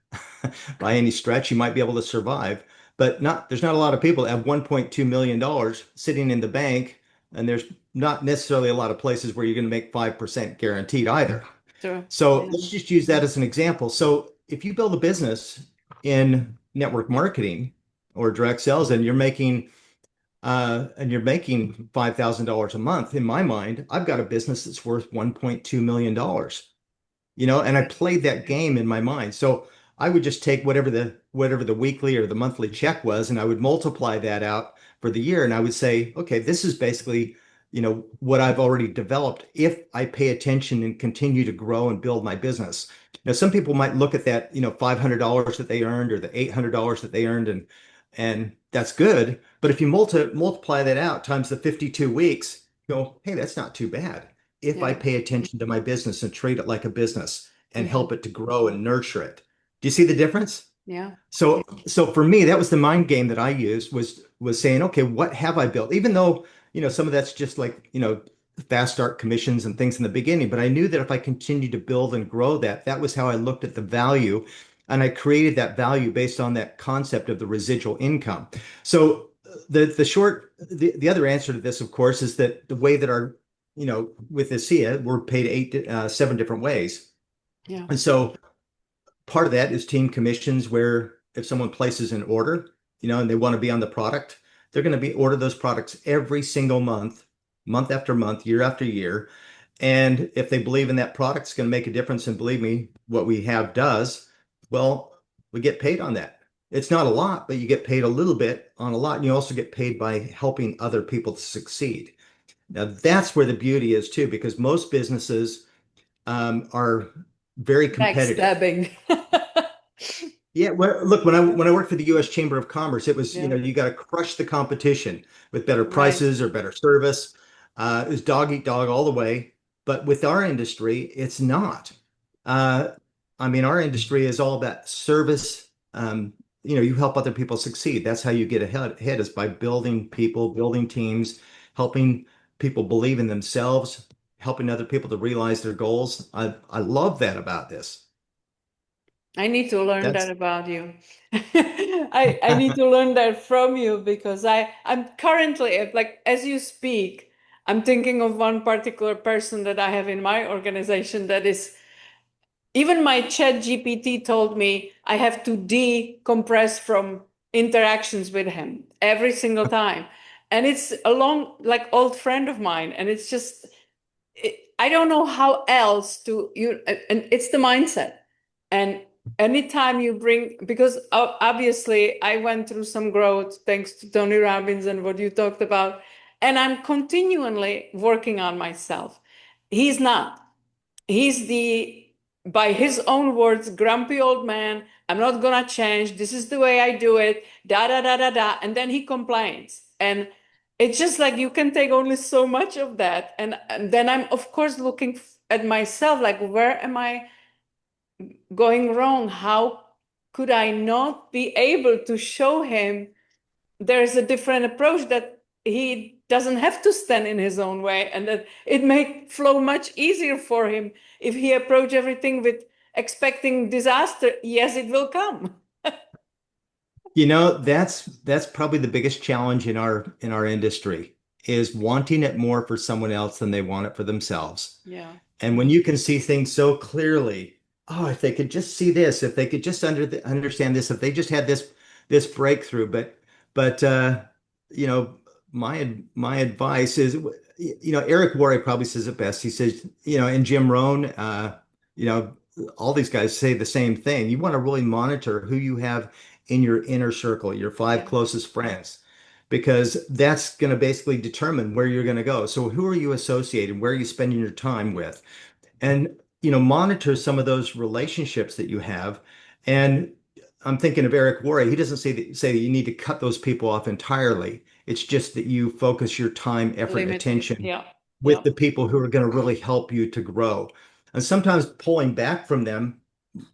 by any stretch. You might be able to survive, but there's not a lot of people that have $1.2 million sitting in the bank, and there's not necessarily a lot of places where you're going to make 5% guaranteed either. True. So Yeah. let's just use that as an example. So if you build a business in network marketing or direct sales and you're making $5,000 a month, in my mind, I've got a business that's worth $1.2 million dollars, and I played that game in my mind. So I would just take whatever the weekly or the monthly check was, and I would multiply that out for the year. And I would say, okay, this is basically, what I've already developed if I pay attention and continue to grow and build my business. Now, some people might look at that, $500 that they earned or the $800 that they earned, and that's good. But if you multiply that out times the 52 weeks, you go, hey, that's not too bad if I Yeah. pay attention to my business and treat it like a business and Hmm. help it to grow and nurture it. Do you see the difference? Yeah. So for me, that was the mind game that I used was saying, okay, what have I built? Even though, some of that's just like, fast start commissions and things in the beginning, but I knew that if I continued to build and grow that was how I looked at the value. And I created that value based on that concept of the residual income. So the other answer to this, of course, is that the way that with ASEA, we're paid seven different ways. Yeah. And so part of that is team commissions, where if someone places an order, and they want to be on the product, they're going to be order those products every single month, month after month, year after year. And if they believe in that product, it's going to make a difference. And believe me, what we have does, well, we get paid on that. It's not a lot, but you get paid a little bit on a lot. And you also get paid by helping other people to succeed. Now, that's where the beauty is too, because most businesses are very competitive. Backstabbing. Yeah, well, look, when I worked for the U.S. Chamber of Commerce, it was, Yeah. you got to crush the competition with better Right. prices or better service. It was dog eat dog all the way. But with our industry, it's not. Uh, I mean, our industry is all about service. You help other people succeed. That's how you get ahead is by building people, building teams, helping people believe in themselves, helping other people to realize their goals. I love that about this. I need to learn that That's about you. I need to learn that from you because I'm currently like as you speak, I'm thinking of one particular person that I have in my organization that is even my chat GPT told me I have to decompress from interactions with him every single time. And it's a long, like old friend of mine. And it's just, I don't know how else to you, and it's the mindset. And anytime you bring, because obviously I went through some growth thanks to Tony Robbins and what you talked about, and I'm continually working on myself. He's not. He's the, by his own words, grumpy old man. I'm not gonna change. This is the way I do it. Da da da da da. And then he complains. And it's just like you can take only so much of that. And then I'm of course looking at myself like, where am I going wrong? How could I not be able to show him there's a different approach, that he doesn't have to stand in his own way, and that it may flow much easier for him if he approach everything with expecting disaster? Yes, it will come. That's probably the biggest challenge in our industry is wanting it more for someone else than they want it for themselves. Yeah. And when you can see things so clearly, oh, if they could just see this, if they could just understand this, if they just had this breakthrough. But you know, my advice is, Eric Worre probably says it best. He says, and Jim Rohn, you know, all these guys say the same thing. You want to really monitor who you have in your inner circle, your five Yeah. closest friends, because that's going to basically determine where you're going to go. So who are you associated? Where are you spending your time with? And monitor some of those relationships that you have. And I'm thinking of Eric Worre. He doesn't say that you need to cut those people off entirely. It's just that you focus your time, effort, and Limited. attention Yeah. with Yeah. the people who are going to really help you to grow. And sometimes pulling back from them,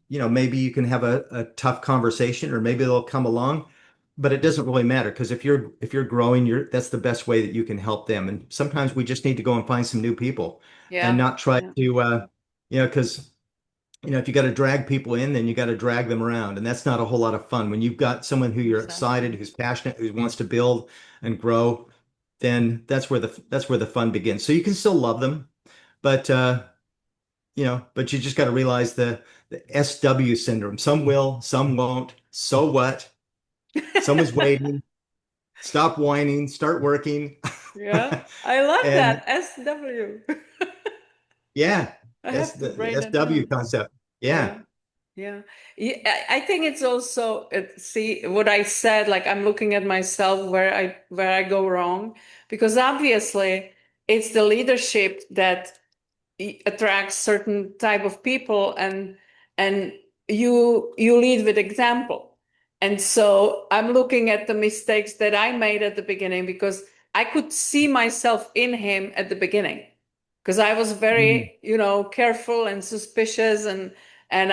maybe you can have a tough conversation, or maybe they'll come along, but it doesn't really matter, because if you're growing, that's the best way that you can help them. And sometimes we just need to go and find some new people and Yeah. not try Yeah. to, because if you got to drag people in, then you got to drag them around, and that's not a whole lot of fun. When you've got someone who you're excited, Exactly. who's passionate, who wants to build and grow, then that's where the fun begins. So you can still love them, but but you just got to realize the SW syndrome. Some will, some won't. So what? Someone's waiting. Stop whining, start working. Yeah. I love And that. SW. yeah, I that's have to the write that SW down. concept. Yeah. Yeah. Yeah. Yeah, I think it's also, see what I said, like I'm looking at myself where I go wrong, because obviously it's the leadership that attracts certain type of people, and you lead with example. And so I'm looking at the mistakes that I made at the beginning, because I could see myself in him at the beginning, because I was Mm. very, careful and suspicious, and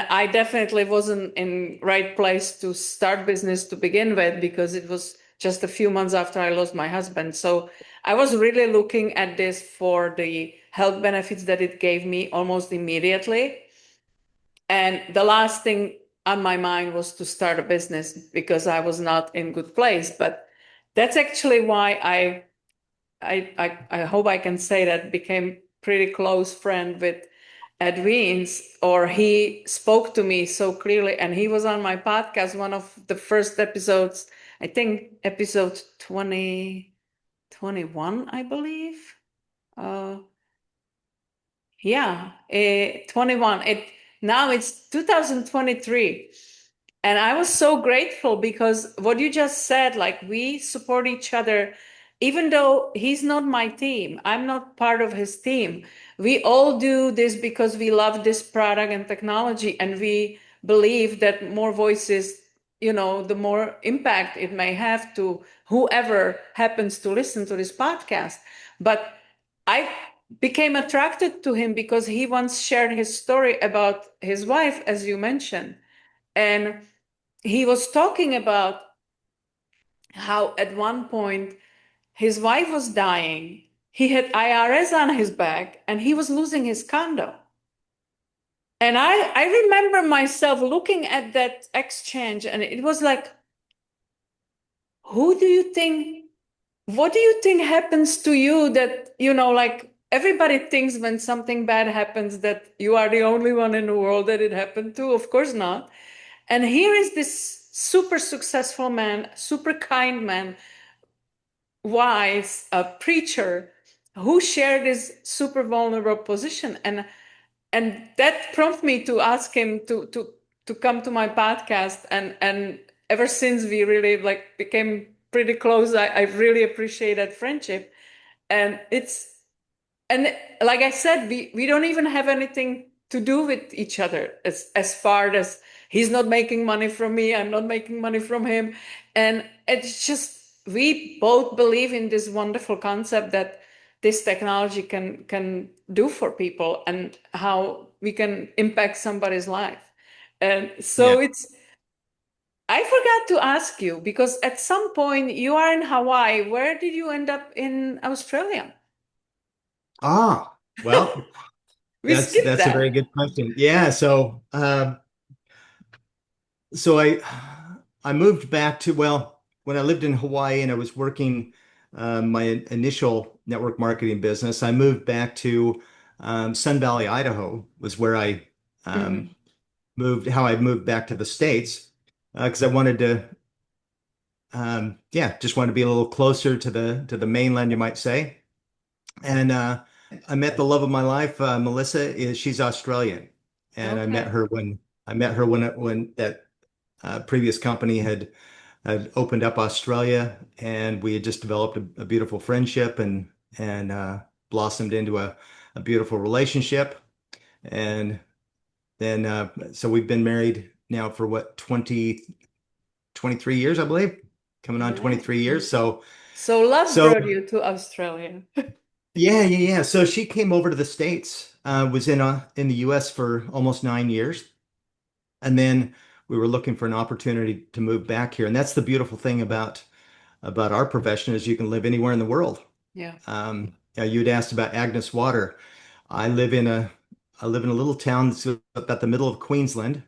I definitely wasn't in right place to start business to begin with, because it was just a few months after I lost my husband. So I was really looking at this for the health benefits that it gave me almost immediately. And the last thing on my mind was to start a business, because I was not in good place. But that's actually why I hope I can say that became pretty close friend with Edwin's, or he spoke to me so clearly, and he was on my podcast, one of the first episodes, I think episode 2021, I believe. Uh, yeah, 21. Now it's 2023. And I was so grateful, because what you just said, like we support each other, even though he's not my team, I'm not part of his team. We all do this because we love this product and technology, and we believe that more voices, the more impact it may have to whoever happens to listen to this podcast. But I became attracted to him because he once shared his story about his wife, as you mentioned. And he was talking about how at one point his wife was dying. He had IRS on his back and he was losing his condo. And I remember myself looking at that exchange, and it was like, who do you think, what do you think happens to you that, like everybody thinks when something bad happens that you are the only one in the world that it happened to? Of course not. And here is this super successful man, super kind man, wise preacher who shared this super vulnerable position, and that prompted me to ask him to come to my podcast, and ever since we really like became pretty close. I really appreciate that friendship, and it's and like I said, we don't even have anything to do with each other as far as he's not making money from me, I'm not making money from him. And it's just we both believe in this wonderful concept that this technology can do for people and how we can impact somebody's life. And Yeah. so it's I forgot to ask you because at some point you are in Hawaii. Where did you end up in Australia? Well, We that's skipped that's a very that. good question. Yeah, so I moved back to, well, when I lived in Hawaii and I was working my initial network marketing business, I moved back to Sun Valley, Idaho, was where I um, Mhm. how I moved back to the States because I wanted to, yeah, just wanted to be a little closer to the mainland, you might say. And I met the love of my life. Melissa she's Australian, and Okay. I met her when that previous company had opened up Australia, and we had just developed a beautiful friendship and blossomed into a beautiful relationship. And then so we've been married now for what 23 years, I believe, coming on Yeah. 23 years. So So love so brought you to Australia. yeah. So she came over to the States, was in the US for almost 9 years. And then we were looking for an opportunity to move back here. And that's the beautiful thing about our profession is you can live anywhere in the world. Yeah. You'd asked about Agnes Water. I live in a I live in a little town that's about the middle of Queensland.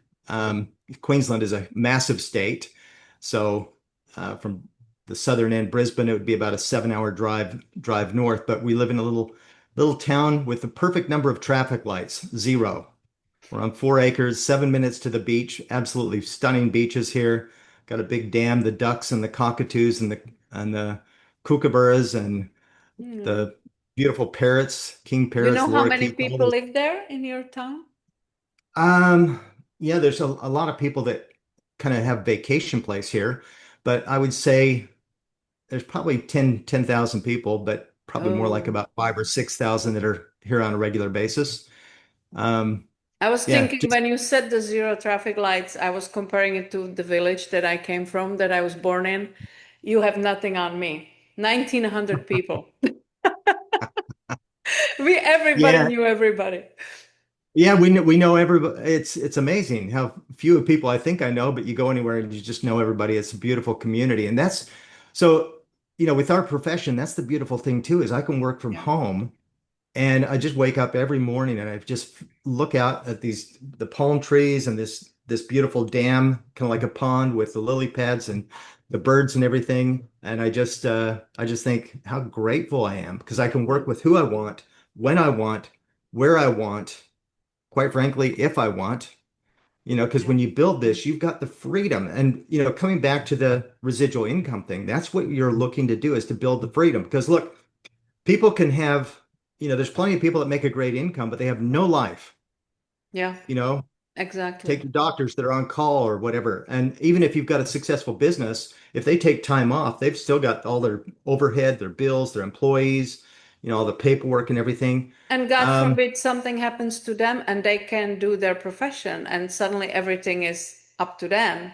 Queensland is a massive state, so from the southern end, Brisbane, it would be about a 7 hour drive north. But we live in a little town with the perfect number of traffic lights, zero. We're on 4 acres, 7 minutes to the beach. Absolutely stunning beaches here. Got a big dam, the ducks and the cockatoos and the kookaburras and Yeah. the beautiful parrots, king You parrots, know how many lorikeets, all people those. live there in your town? Um, yeah, there's a lot of people that kind of have vacation place here, but I would say there's probably 10,000 people, but probably more like Oh, about 5 or 6,000 that are here on a regular basis. Um, I was yeah, thinking just when you said the zero traffic lights, I was comparing it to the village that I came from, that I was born in. You have nothing on me. 1,900 people. Everybody yeah, knew everybody. yeah, we know everybody. It's amazing how few people I think I know, but you go anywhere and you just know everybody. It's a beautiful community, and that's so, with our profession, that's the beautiful thing too, is I can work from Yeah. home. And I just wake up every morning and I just look out at the palm trees and this beautiful dam, kind of like a pond with the lily pads and the birds and everything. And I just think how grateful I am because I can Yeah. work with who I want, when I want, where I want, quite frankly, if I want. Because Yeah. when you build this, you've got the freedom. And, coming back to the residual income thing, that's what you're looking to do is to build the freedom. Because look, people can have, there's plenty of people that make a great income, but they have no life. Yeah. You know, Exactly. take your doctors that are on call or whatever. And even if you've got a successful business, if they take time off, they've still got all their overhead, their bills, their employees, all the paperwork and everything. And God Um, forbid something happens to them and they can do their profession and suddenly everything is up to them.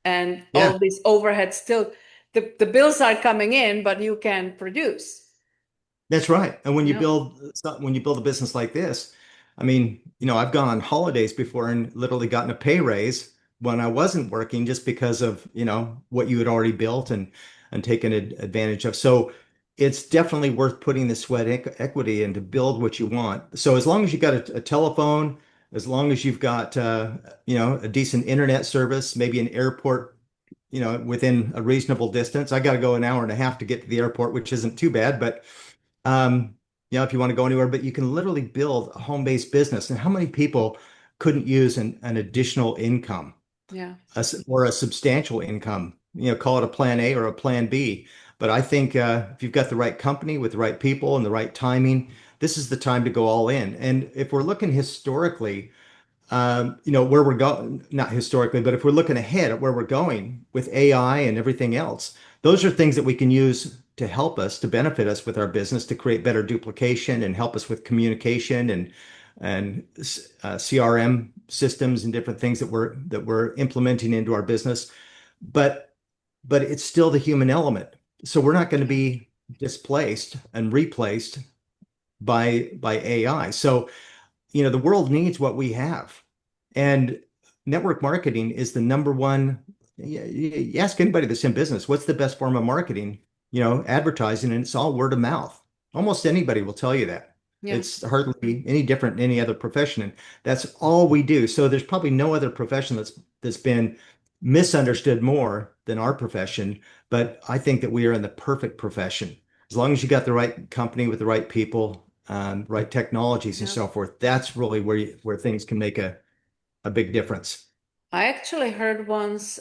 And yeah. all this overhead still, the bills are coming in, but you can produce. That's right. And Yeah. when you build a business like this, I mean, I've gone on holidays before and literally gotten a pay raise when I wasn't working just because of, what you had already built and taken advantage of. So it's definitely worth putting the sweat equity in to build what you want. So as long as you've got a telephone, as long as you've got a decent internet service, maybe an airport, within a reasonable distance. I got to go an hour and a half to get to the airport, which isn't too bad, but um, if you want to go anywhere, but you can literally build a home-based business. And how many people couldn't use an additional income Yeah. or a substantial income? Call it a plan A or a plan B. But I think if you've got the right company with the right people and the right timing, this is the time to go all in. And if we're looking historically, where we're going, not historically, but if we're looking ahead at where we're going with AI and everything else, those are things that we can use to help us, to benefit us with our business, to create better duplication and help us with communication and CRM systems and different things that we're implementing into our business. But it's still the human element. So we're not going to Yeah. be displaced and replaced by AI. So the world needs what we have. And network marketing is the number one. You ask anybody that's in business, what's the best form of marketing? Advertising, and it's all word of mouth. Almost anybody will tell you that. Yeah. It's hardly any different than any other profession. And that's all we do. So there's probably no other profession that's been misunderstood more than our profession. But I think that we are in the perfect profession. As long as you got the right company with the right people, right technologies and Yeah. so forth, that's really where things can make a big difference. I actually heard once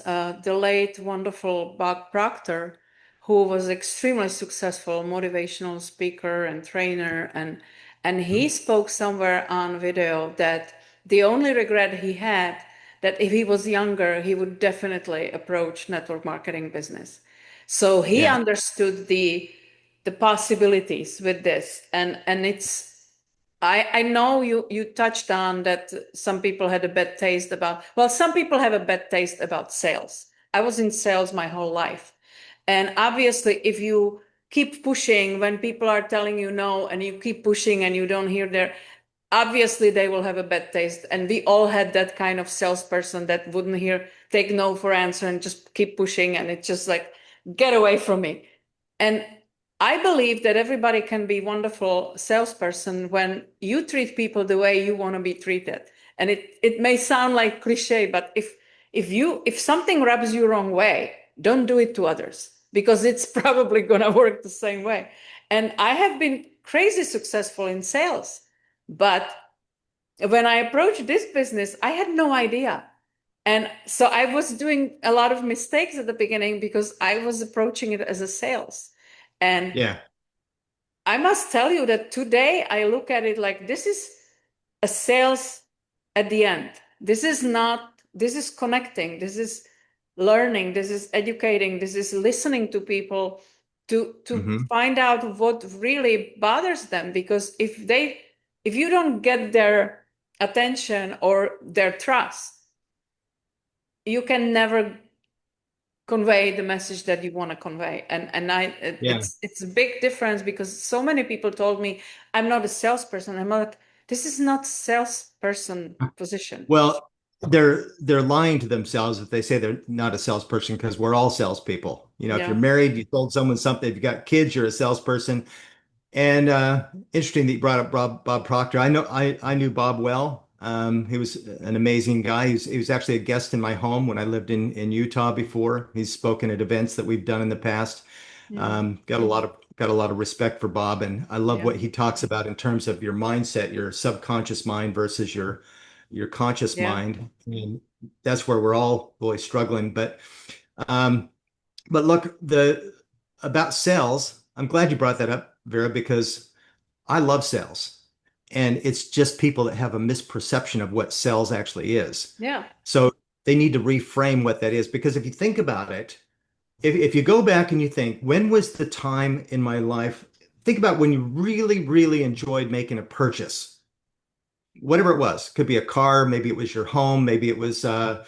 the late wonderful Bob Proctor, who was extremely successful motivational speaker and trainer, and he spoke somewhere on video that the only regret he had that if he was younger, he would definitely approach network marketing business. So he Yeah, understood the possibilities with this, and it's I know you touched on that some people had a bad taste about, well, some people have a bad taste about sales. I was in sales my whole life. And obviously, if you keep pushing when people are telling you no and you keep pushing and you don't hear their, obviously they will have a bad taste. And we all had that kind of salesperson that wouldn't take no for answer and just keep pushing. And it's just like, get away from me. And I believe that everybody can be wonderful salesperson when you treat people the way you want to be treated. And it may sound like cliche, but if something rubs you wrong way, don't do it to others because it's probably gonna work the same way. And I have been crazy successful in sales, but when I approached this business, I had no idea. And so I was doing a lot of mistakes at the beginning because I was approaching it as a sales. And yeah, I must tell you that today I look at it like this is a sales at the end. This is not, this is connecting, this is learning, this is educating, this is listening to people to hmm find out what really bothers them. Because if you don't get their attention or their trust, you can never convey the message that you want to convey. And yeah. it's a big difference because so many people told me I'm not a salesperson. I'm like, this is not salesperson position. Well, they're lying to themselves if they say they're not a salesperson because we're all salespeople. If you're Yeah. married, you sold someone something. If you got kids, you're a salesperson. And interesting that you brought up Bob Proctor. I knew Bob well. He was an amazing guy. He was actually a guest in my home when I lived in Utah before. He's spoken at events that we've done in the past. Yeah. Got a lot of respect for Bob, and I love Yeah. what he talks about in terms of your mindset, your subconscious mind versus your conscious Yeah. mind. And that's where we're all really struggling. Um, but look, the about sales, I'm glad you brought that up, Vera, because I love sales. And it's just people that have a misperception of what sales actually is. Yeah. So they need to reframe what that is. Because if you think about it, if you go back and you think, when was the time in my life? Think about when you really, really enjoyed making a purchase, whatever it was. Could be a car, maybe it was your home, maybe it was a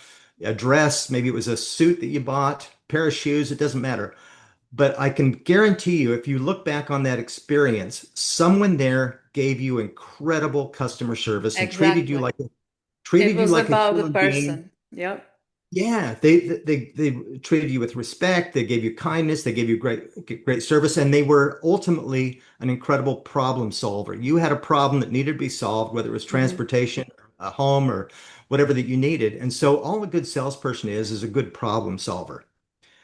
dress, maybe it was a suit that you bought, pair of shoes, it doesn't matter. But I can guarantee you, if you look back on that experience, someone there gave you incredible customer service and treated you Exactly. like It treated you was like a about the human being. person. Yep. Yeah, they treated you with respect. They gave you kindness. They gave you great service, and they were ultimately an incredible problem solver. You had a problem that needed to be solved, whether it was Hmm. transportation, a home, or whatever that you needed. And so, all a good salesperson is a good problem solver.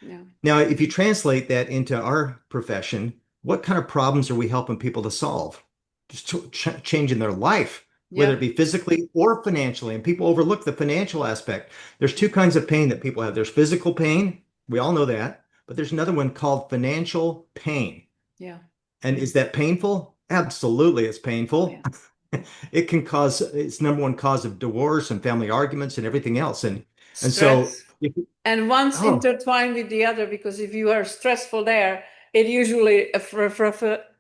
Yeah. Now, if you translate that into our profession, what kind of problems are we helping people to solve? Just changing their life, whether it Yep. be physically or financially. And people overlook the financial aspect. There's two kinds of pain that people have. There's physical pain. We all know that. but there's another one called financial pain. Yeah. And is that painful? Absolutely, it's Oh, painful. yeah. It can cause it's number one cause of divorce and family arguments and everything else. And so Stress. if, And one's oh, intertwined with the other because if you are stressful there, it usually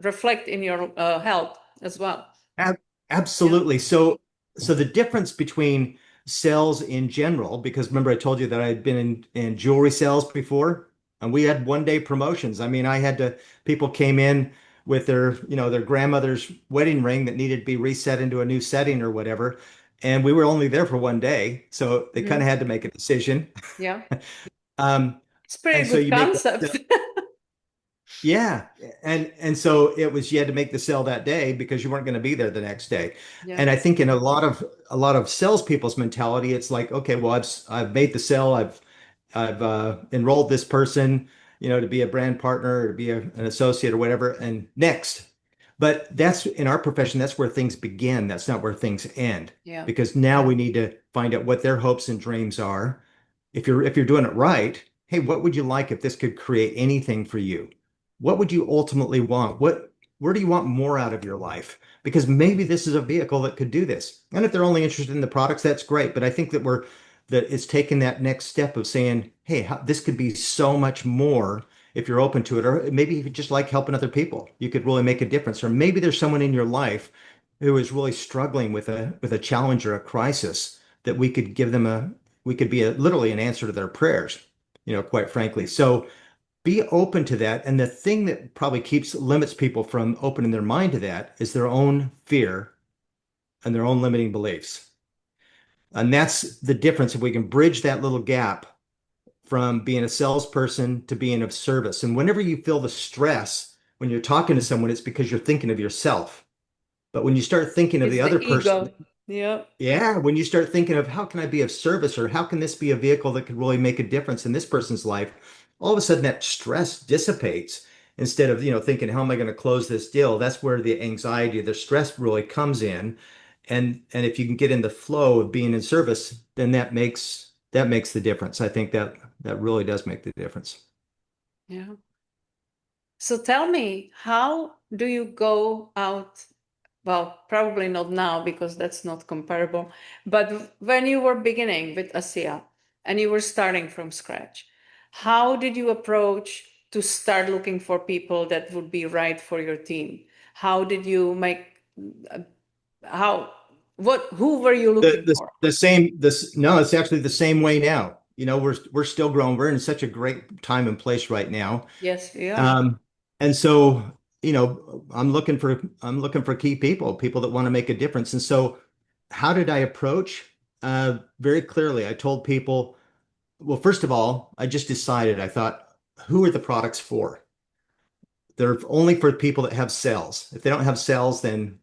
reflect in your health as well. Ab Yeah. Absolutely. So the difference between sales in general, because remember I told you that I had been in jewelry sales before, and we had one day promotions. I mean, I had to, people came in with their, their grandmother's wedding ring that needed to be reset into a new setting or whatever. And we were only there for one day. So they kind Mhm. of had to make a decision. Yeah. Um, It's and pretty so good you make concept. yeah, and so it was you had to make the sale that day because you weren't going to be there the next day. Yeah. And I think in a lot of salespeople's mentality, it's like, okay, well, I've made the sale, I've enrolled this person, to be a brand partner or to be an associate or whatever, and next. But that's in our profession, that's where things begin. That's not where things end, Yeah. because now we need to find out what their hopes and dreams are. If you're doing it right, hey, what would you like if this could create anything for you? What would you ultimately want? Where do you want more out of your life? Because maybe this is a vehicle that could do this. And if they're only interested in the products, that's great. But I think that it's taking that next step of saying, hey, this could be so much more if you're open to it. Or maybe if you just like helping other people, you could really make a difference. Or maybe there's someone in your life who is really struggling with a challenge or a crisis that we could be literally an answer to their prayers, quite frankly. So be open to that. And the thing that probably limits people from opening their mind to that is their own fear and their own limiting beliefs. And that's the difference. If we can bridge that little gap from being a salesperson to being of service. And whenever you feel the stress when you're talking to someone, it's because you're thinking of yourself. But when you start thinking of It's the the other person, ego. Yeah. yeah, when you start thinking of how can I be of service or how can this be a vehicle that could really make a difference in this person's life, all of a sudden that stress dissipates instead of, thinking, how am I going to close this deal? That's where the anxiety, the stress really comes in. And if you can get in the flow of being in service, then that makes the difference. I think that really does make the difference. Yeah. So tell me, how do you go out? Well, probably not now because that's not comparable. But when you were beginning with ASEA and you were starting from scratch, how did you approach to start looking for people that would be right for your team? How did you make, uh, how, who were you The looking the for? the same this no, it's actually the same way now. We're still growing. We're in such a great time and place right now. Yes, we are. Um, and so, I'm looking for key people that want to make a difference. And so, how did I approach? Very clearly, I told people, well, first of all, I just decided, I thought, who are the products for? They're only for people that have cells. If they don't have cells, then,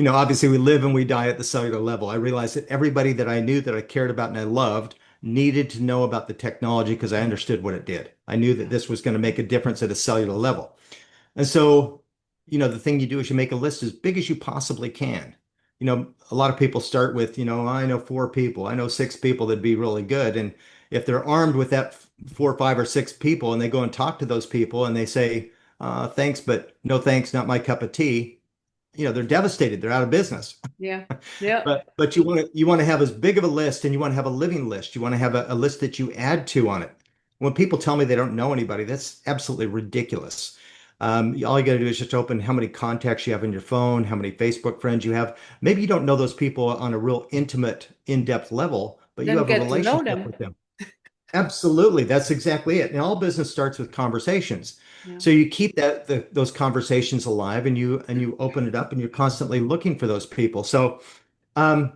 obviously we live and we die at the cellular level. I realized that everybody that I knew that I cared about and I loved needed to know about the technology because I understood what it did. I knew that Yeah. this was going to make a difference at a cellular level. And so, the thing you do is you make a list as big as you possibly can. A lot of people start with, I know 4 people, I know 6 people that'd be really good. And if they're armed with that 4, 5, or 6 people and they go and talk to those people and they say, thanks, but no thanks, not my cup of tea, they're devastated. They're out of business. Yeah. Yeah. But you want to have as big of a list and you want to have a living list. You want to have a list that you add to on it. When people tell me they don't know anybody, that's absolutely ridiculous. All you got to do is just open how many contacts you have on your phone, how many Facebook friends you have. Maybe you don't know those people on a real intimate, in-depth level, but you Then have a get to know relationship them. with them. Absolutely. That's exactly it. And all business starts with conversations. Yeah. So you keep those conversations alive and you open it up and you're constantly looking for those people. So um,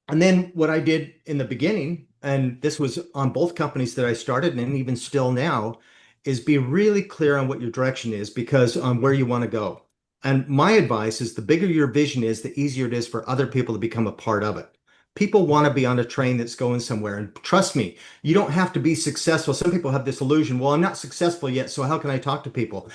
and then what I did in the beginning, and this was on both companies that I started and even still now, is be really clear on what your direction is because on where you want to go. And my advice is the bigger your vision is, the easier it is for other people to become a part of it. People want to be on a train that's going somewhere. And trust me, you don't have to be successful. Some people have this illusion, well, I'm not successful yet, so how can I talk to people?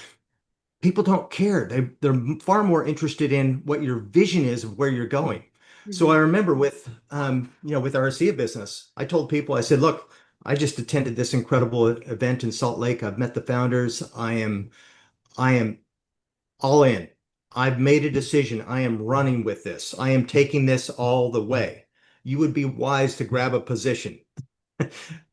People don't care. They're far more interested in what your vision is of where you're going. So I Mhm. remember with with our ASEA business, I told people, I said, look, I just attended this incredible event in Salt Lake. I've met the founders. I am all in. I've made a decision. I am running with this. I am taking this all the way. You would be wise to grab a position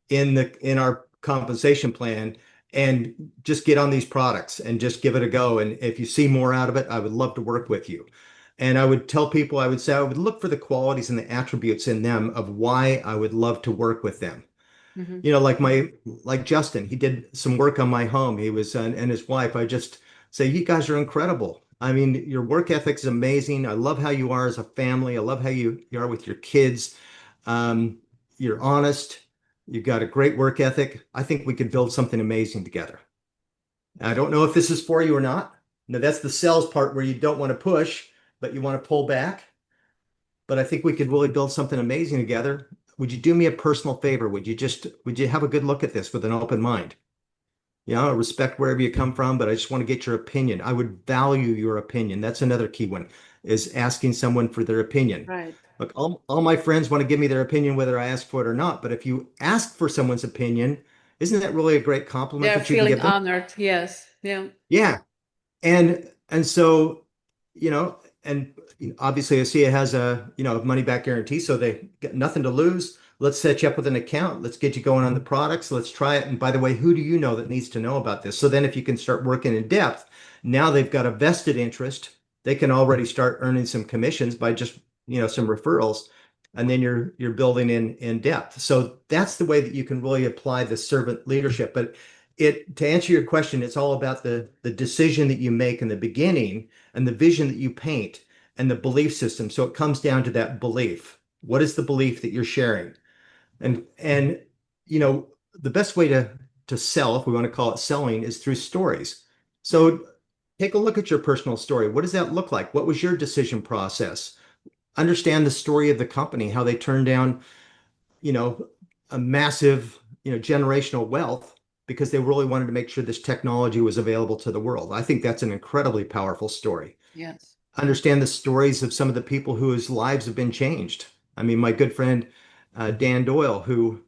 in our compensation plan and just get on these products and just give it a go. And if you see more out of it, I would love to work with you. And I would tell people, I would say, I would look for the qualities and the attributes in them of why I would love to work with them. Hmm. Like Justin, he did some work on my home. He was and his wife. I just say, you guys are incredible. I mean, your work ethic is amazing. I love how you are as a family. I love how you are with your kids. Um, you're honest. You've got a great work ethic. I think we could build something amazing together. I don't know if this is for you or not. Now, that's the sales part where you don't want to push, but you want to pull back. But I think we could really build something amazing together. Would you do me a personal favor? Would you have a good look at this with an open mind? I respect wherever you come from, but I just want to get your opinion. I would value your opinion. That's another key one, is asking someone for their opinion. Right. Look, all my friends want to give me their opinion whether I ask for it or not. But if you ask for someone's opinion, isn't that really a great compliment They're that you can feeling give them? honored. Yes. Yeah. Yeah. And so, and obviously ASEA has a, money back guarantee, so they got nothing to lose. Let's set you up with an account. Let's get you going on the products. Let's try it. And by the way, who do you know that needs to know about this? So then if you can start working in depth, now they've got a vested interest. They can already start earning some commissions by just, some referrals. And then you're building in depth. So that's the way that you can really apply the servant leadership. But to answer your question, it's all about the decision that you make in the beginning and the vision that you paint and the belief system. So it comes down to that belief. What is the belief that you're sharing? And the best way to sell, if we want to call it selling, is through stories. Yeah. So take a look at your personal story. What does that look like? What was your decision process? Understand the story of the company, how they turned down you know, a massive, generational wealth because they really wanted to make sure this technology was available to the world. I think that's an incredibly powerful story. Yes. Understand the stories of some of the people whose lives have been changed. I mean, my good friend Dan Doyle, who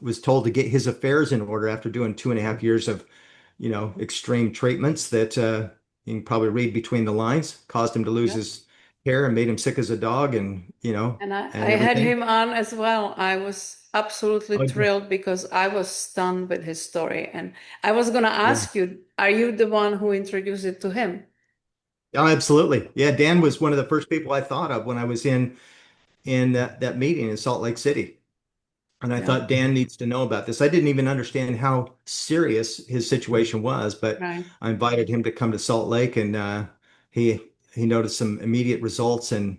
was told to get his affairs in order after doing 2.5 years of, extreme treatments that you can probably read between the lines, caused him to lose Yep. his hair and made him sick as a dog and, And I and had everything. him on as well. I was absolutely Oh, thrilled because I was stunned with his story. And I was going to yeah. ask you, are you the one who introduced it to him? Oh, absolutely. Yeah, Dan was one of the first people I thought of when I was in that meeting in Salt Lake City. And I Yeah. thought Dan needs to know about this. I didn't even understand how serious his situation was, but Right. I invited him to come to Salt Lake and he he noticed some immediate results and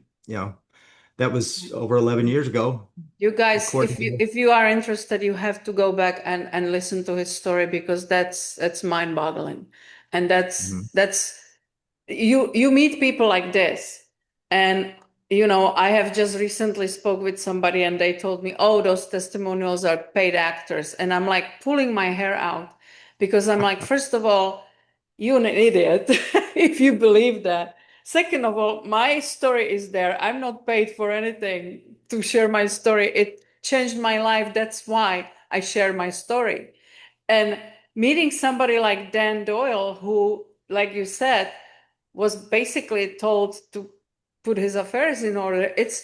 that was over 11 years ago, You guys, according to if you are interested, you have to go back and listen to his story because that's mind-boggling. And Mhm. that's you meet people like this. And I have just recently spoke with somebody and they told me, "Oh, those testimonials are paid actors." And I'm like pulling my hair out because I'm like, first of all, you're an idiot if you believe that. Second of all, my story is there. I'm not paid for anything to share my story. It changed my life. That's why I share my story. And meeting somebody like Dan Doyle, who, like you said, was basically told to put his affairs in order, it's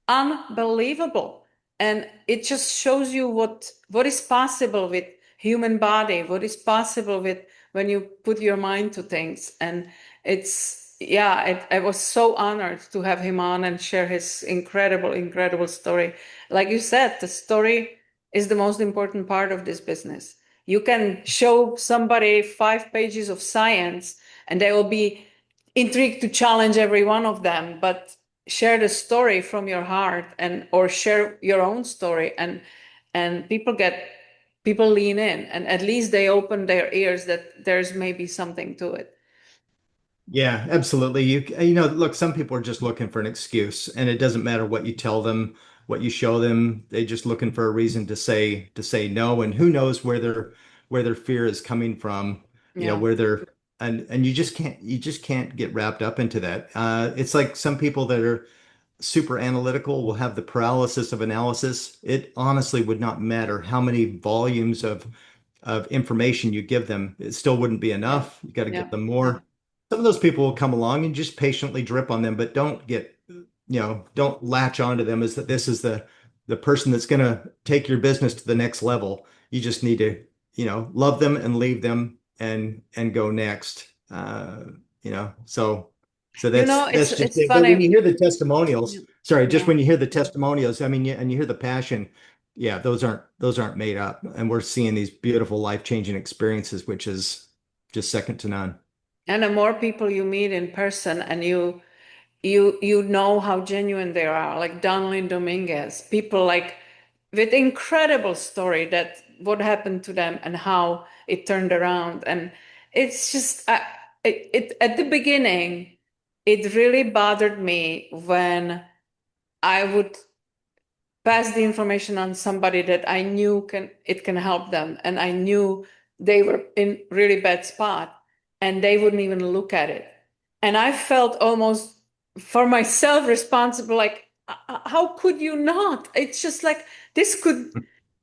unbelievable. And it just shows you what is possible with human body, what is possible with when you put your mind to things. And I was so honored to have him on and share his incredible, incredible story. Like you said, the story is the most important part of this business. You can show somebody 5 pages of science and they will be intrigued to challenge every one of them, but share the story from your heart and or share your own story and people lean in and at least they open their ears that there's maybe something to it. Yeah, absolutely. Look, some people are just looking for an excuse, and it doesn't matter what you tell them, what you show them. They're just looking for a reason to say no, and who knows where their fear is coming from, Yeah. where they're and you just can't get wrapped up into that. It's like some people that are super analytical, will have the paralysis of analysis. It honestly would not matter how many volumes of information you give them. It still wouldn't be Yeah. enough. You got to give Yeah. them Yeah. more. Some of those people will come along and just patiently drip on them, but don't latch onto them as that this is the person that's going to take your business to the next level. You just need to, love them and leave them and go next. So It's that's just it. But when funny. you hear the Yeah. testimonials, sorry, just Yeah. when you hear the testimonials, I mean, and you hear the passion, yeah, those aren't made up, and we're seeing these beautiful life-changing experiences, which is just second to none. And the more people you meet in person and you know how genuine they are, like Donlin Dominguez, people like with incredible story that what happened to them and how it turned around. And it's just it at the beginning, it really bothered me when I would pass the information on somebody that I knew can help them, and I knew they were in really bad spot, and they wouldn't even look at it. And I felt almost for myself responsible, like, how could you not? It's just like this could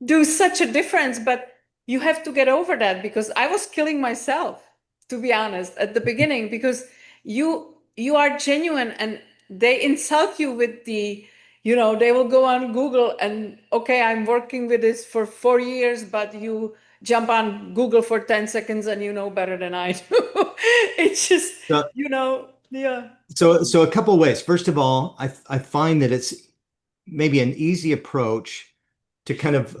do such a difference, but you have to get over that because I was killing myself, to be honest, at the beginning, because you are genuine and they insult you with they will go on Google and okay, I'm working with this for 4 years, but you jump on Google for 10 seconds and you know better than I do. It's just, So, yeah. so a couple of ways. First of all, I find that it's maybe an easy approach to kind of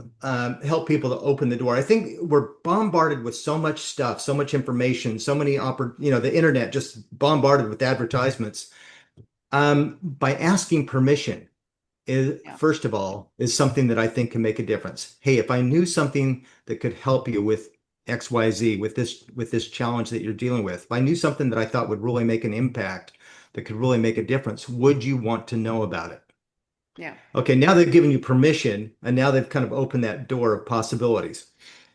help people to open the door. I think we're bombarded with so much stuff, so much information, so many the internet just bombarded with advertisements. By asking permission is Yeah. first of all is something that I think can make a difference. Hey, if I knew something that could help you with XYZ with this challenge that you're dealing with, if I knew something that I thought would really make an impact, that could really make a difference, would you want to know about it? Yeah. Okay, now they've given you permission, and now they've kind of opened that door of possibilities.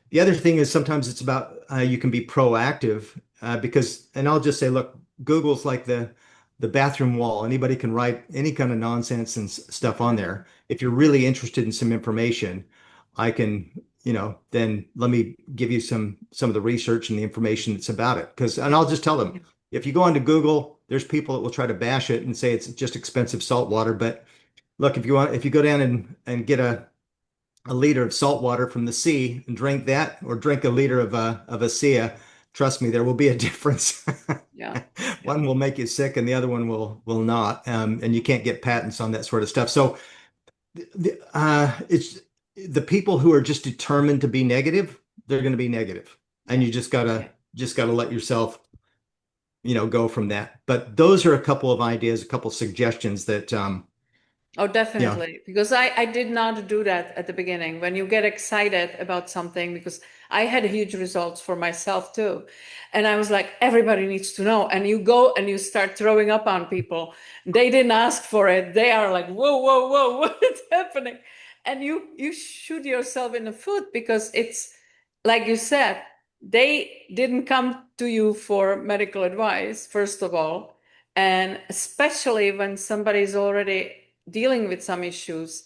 The other thing is sometimes it's about you can be proactive because, and I'll just say, look, Google's like the bathroom wall. Anybody can write any kind of nonsense and stuff on there. If you're really interested in some information, I can, then let me give you some of the research and the information that's about it. And I'll just tell them, if you go onto Google, there's people that will try to bash it and say it's just expensive salt water, but look, if you go down and get a liter of salt water from the sea and drink that, or drink a liter of ASEA, trust me, there will be a difference. Yeah. Yeah. One will make you sick, and the other one will not. And you can't get patents on that sort of stuff. So it's the people who are just determined to be negative, they're going to be negative, and Yeah. you just gotta let yourself go from that. But those are a couple of ideas, a couple of suggestions that Oh, yeah. definitely. Because I did not do that at the beginning. When you get excited about something, because I had huge results for myself too. And I was like, everybody needs to know. And you go and you start throwing up on people. They didn't ask for it. They are like, whoa, whoa, whoa, what is happening? And you shoot yourself in the foot because it's like you said, they didn't come to you for medical advice, first of all. And especially when somebody's already dealing with some issues,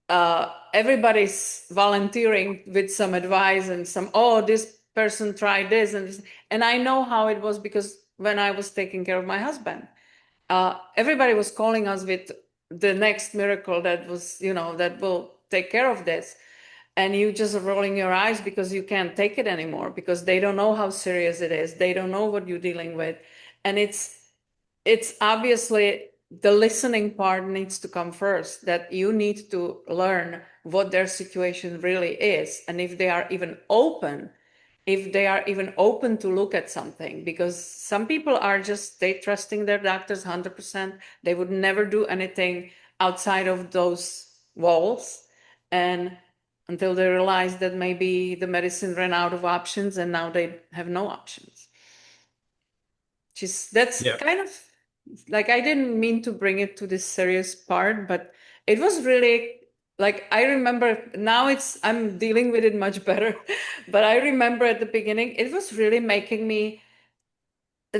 everybody's volunteering with some advice and oh, this person tried this and this. And I know how it was because when I was taking care of my husband, everybody was calling us with the next miracle that was, that will take care of this. And you just rolling your eyes because you can't take it anymore because they don't know how serious it is. They don't know what you're dealing with. And it's obviously the listening part needs to come first, that you need to learn what their situation really is and if they are even open to look at something, because some people are just they trusting their doctors 100%. They would never do anything outside of those walls, and until they realize that maybe the medicine ran out of options and now they have no options. Just that's Yeah. kind of like I didn't mean to bring it to this serious part, but it was really like I remember now I'm dealing with it much better. But I remember at the beginning, it was really making me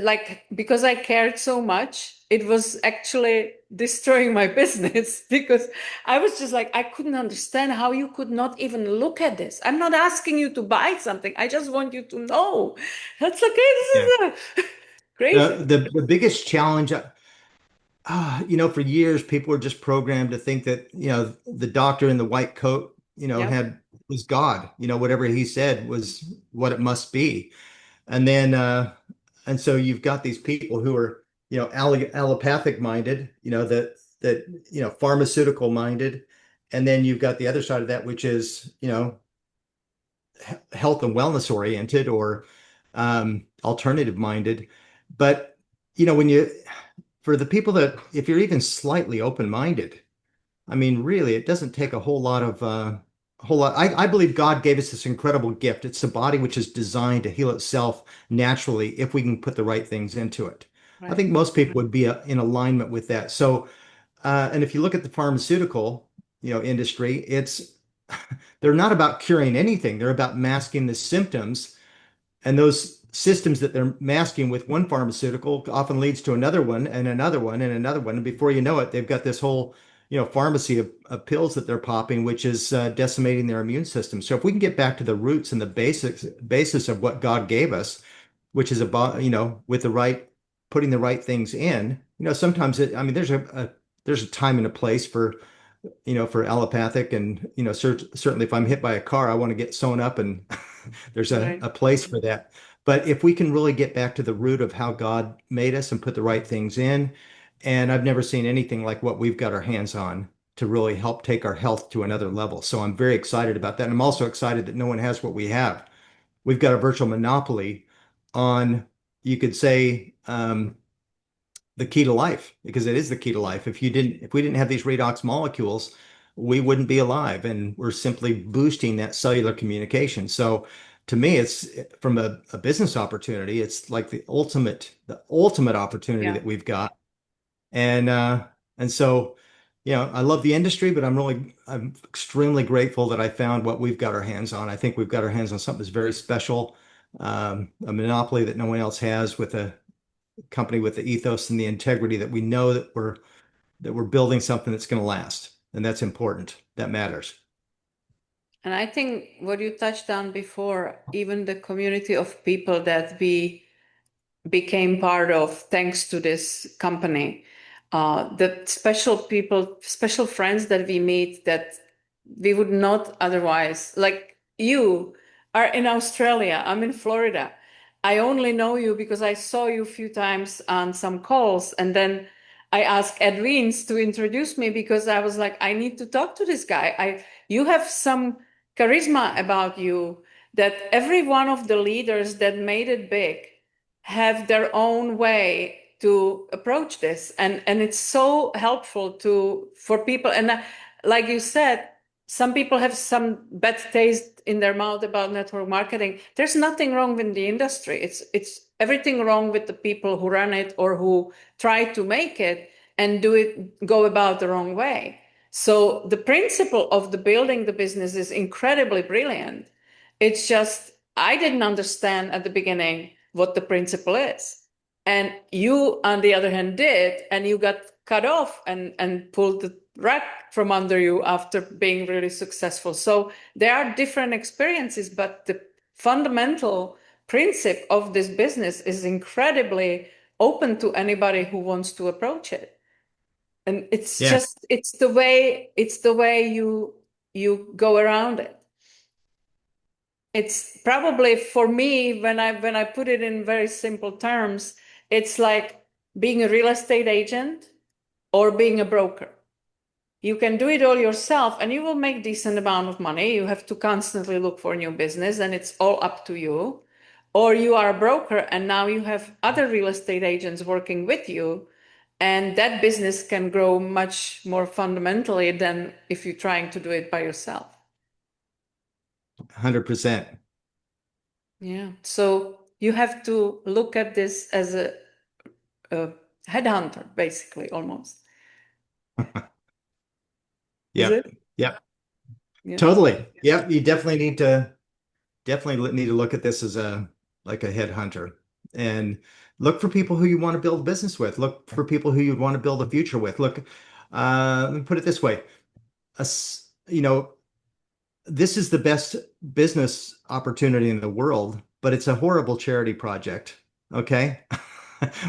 like because I cared so much, it was actually destroying my business because I was just like, I couldn't understand how you could not even look at this. I'm not asking you to buy something. I just want you to know. That's okay. Yeah. This is crazy. The biggest challenge, for years people were just programmed to think that, the doctor in the white coat, Yep. was God, whatever he said was what it must be. And then and so you've got these people who are, allopathic minded, pharmaceutical minded. And then you've got the other side of that, which is, health and wellness oriented or alternative minded. But, when for the people that, if you're even slightly open minded, I mean, really, it doesn't take a whole lot of, a whole lot. I believe God gave us this incredible gift. It's a body which is designed to heal itself naturally if we can put the right things into it. I Right. think most people would be in alignment with that. So, and if you look at the pharmaceutical, industry, they're not about curing anything. They're about masking the symptoms, and those systems that they're masking with one pharmaceutical often leads to another one and another one and another one. And before you know it, they've got this whole, pharmacy of pills that they're popping, which is decimating their immune system. So if we can get back to the roots and the basis of what God gave us, which is about, with the right, putting the right things in, sometimes I mean, there's a time and a place for allopathic and, certainly if I'm hit by a car, I want to get sewn up and there's Right. a place for that. But if we can really get back to the root of how God made us and put the right things in, and I've never seen anything like what we've got our hands on to really help take our health to another level. So I'm very excited about that. And I'm also excited that no one has what we have. We've got a virtual monopoly on, you could say, the key to life, because it is the key to life. If we didn't have these redox molecules, we wouldn't be alive, and we're simply boosting that cellular communication. So to me, it's from a business opportunity, it's like the ultimate opportunity Yeah. that we've got. And so, I love the industry, but I'm extremely grateful that I found what we've got our hands on. I think we've got our hands on something that's very special, a monopoly that no one else has, with a company with the ethos and the integrity that we know that we're building something that's going to last. And that's important. That matters. And I think what you touched on before, even the community of people that we became part of thanks to this company. The special people, special friends that we meet that we would not otherwise, like you are in Australia, I'm in Florida. I only know you because I saw you a few times on some calls, and then I asked Edwins to introduce me because I was like, I need to talk to this guy. You have some charisma about you that every one of the leaders that made it big have their own way to approach this, and it's so helpful to for people. And like you said, some people have some bad taste in their mouth about network marketing. There's nothing wrong with the industry. It's everything wrong with the people who run it or who try to make it and go about the wrong way. So the principle of the building the business is incredibly brilliant. It's just I didn't understand at the beginning what the principle is. And you, on the other hand, did, and you got cut off and pulled the rug from under you after being really successful. So there are different experiences, but the fundamental principle of this business is incredibly open to anybody who wants to approach it. And Yeah, it's the way you go around it. It's probably for me when I put it in very simple terms, it's like being a real estate agent or being a broker. You can do it all yourself and you will make decent amount of money. You have to constantly look for new business and it's all up to you. Or you are a broker and now you have other real estate agents working with you, and that business can grow much more fundamentally than if you're trying to do it by yourself. 100%. Yeah. So you have to look at this as a headhunter, basically, almost. Is Yep. it? Yep. Yeah. Totally. Yep. You definitely need to look at this as like a headhunter. And Look for people who you want to build a business with. Look for people who you want to build a future with. Look, let me put it this way. You know, this is the best business opportunity in the world, but it's a horrible charity project. Okay.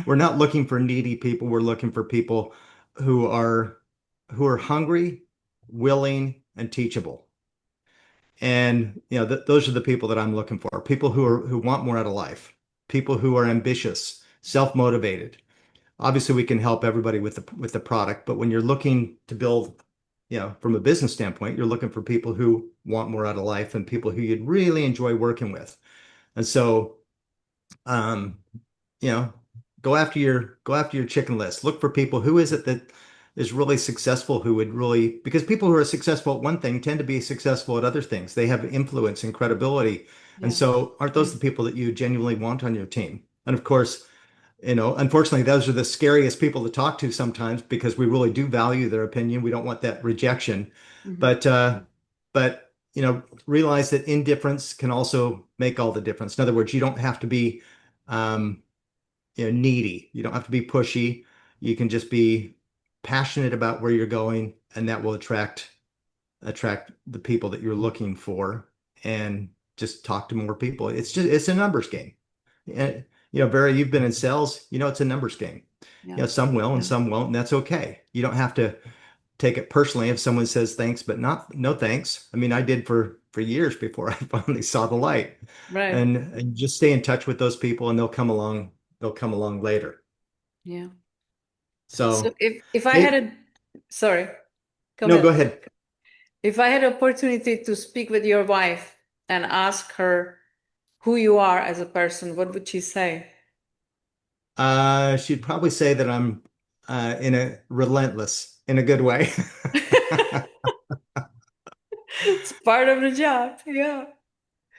We're not looking for needy people. We're looking for people who are who are hungry, willing, and teachable. And those are the people that I'm looking for. People who want more out of life, people who are ambitious, self-motivated. Obviously, we can help everybody with the product, but when you're looking to build, from a business standpoint, you're looking for people who want more out of life and people who you'd really enjoy working with. And so, um, you know, go after your chicken list. Look for people. Who is it that is really successful, who would really, because people who are successful at one thing tend to be successful at other things. They have influence and credibility. And Yeah. so aren't those the people that you genuinely want on your team? And of course, unfortunately, those are the scariest people to talk to sometimes because we really do value their opinion. We don't want that rejection. Hmm. But realize that indifference can also make all the difference. In other words, you don't have to be um, needy. You don't have to be pushy. You can just be passionate about where you're going, and that will attract the people that you're looking for, and just talk to more people. It's a numbers game. And Barry, you've been in sales, it's a numbers game. Yeah. Some will and Yeah. some won't, and that's okay. You don't have to take it personally if someone says thanks, but not no thanks. I mean, I did for years before I finally saw the light. Right. And just stay in touch with those people and they'll come along later. Yeah. So So, if I had hey, a, sorry, go no, go ahead. ahead. If I had opportunity to speak with your wife and ask her who you are as a person, what would she say? She'd probably say that I'm in a relentless in a good way. It's part of the job. Yeah.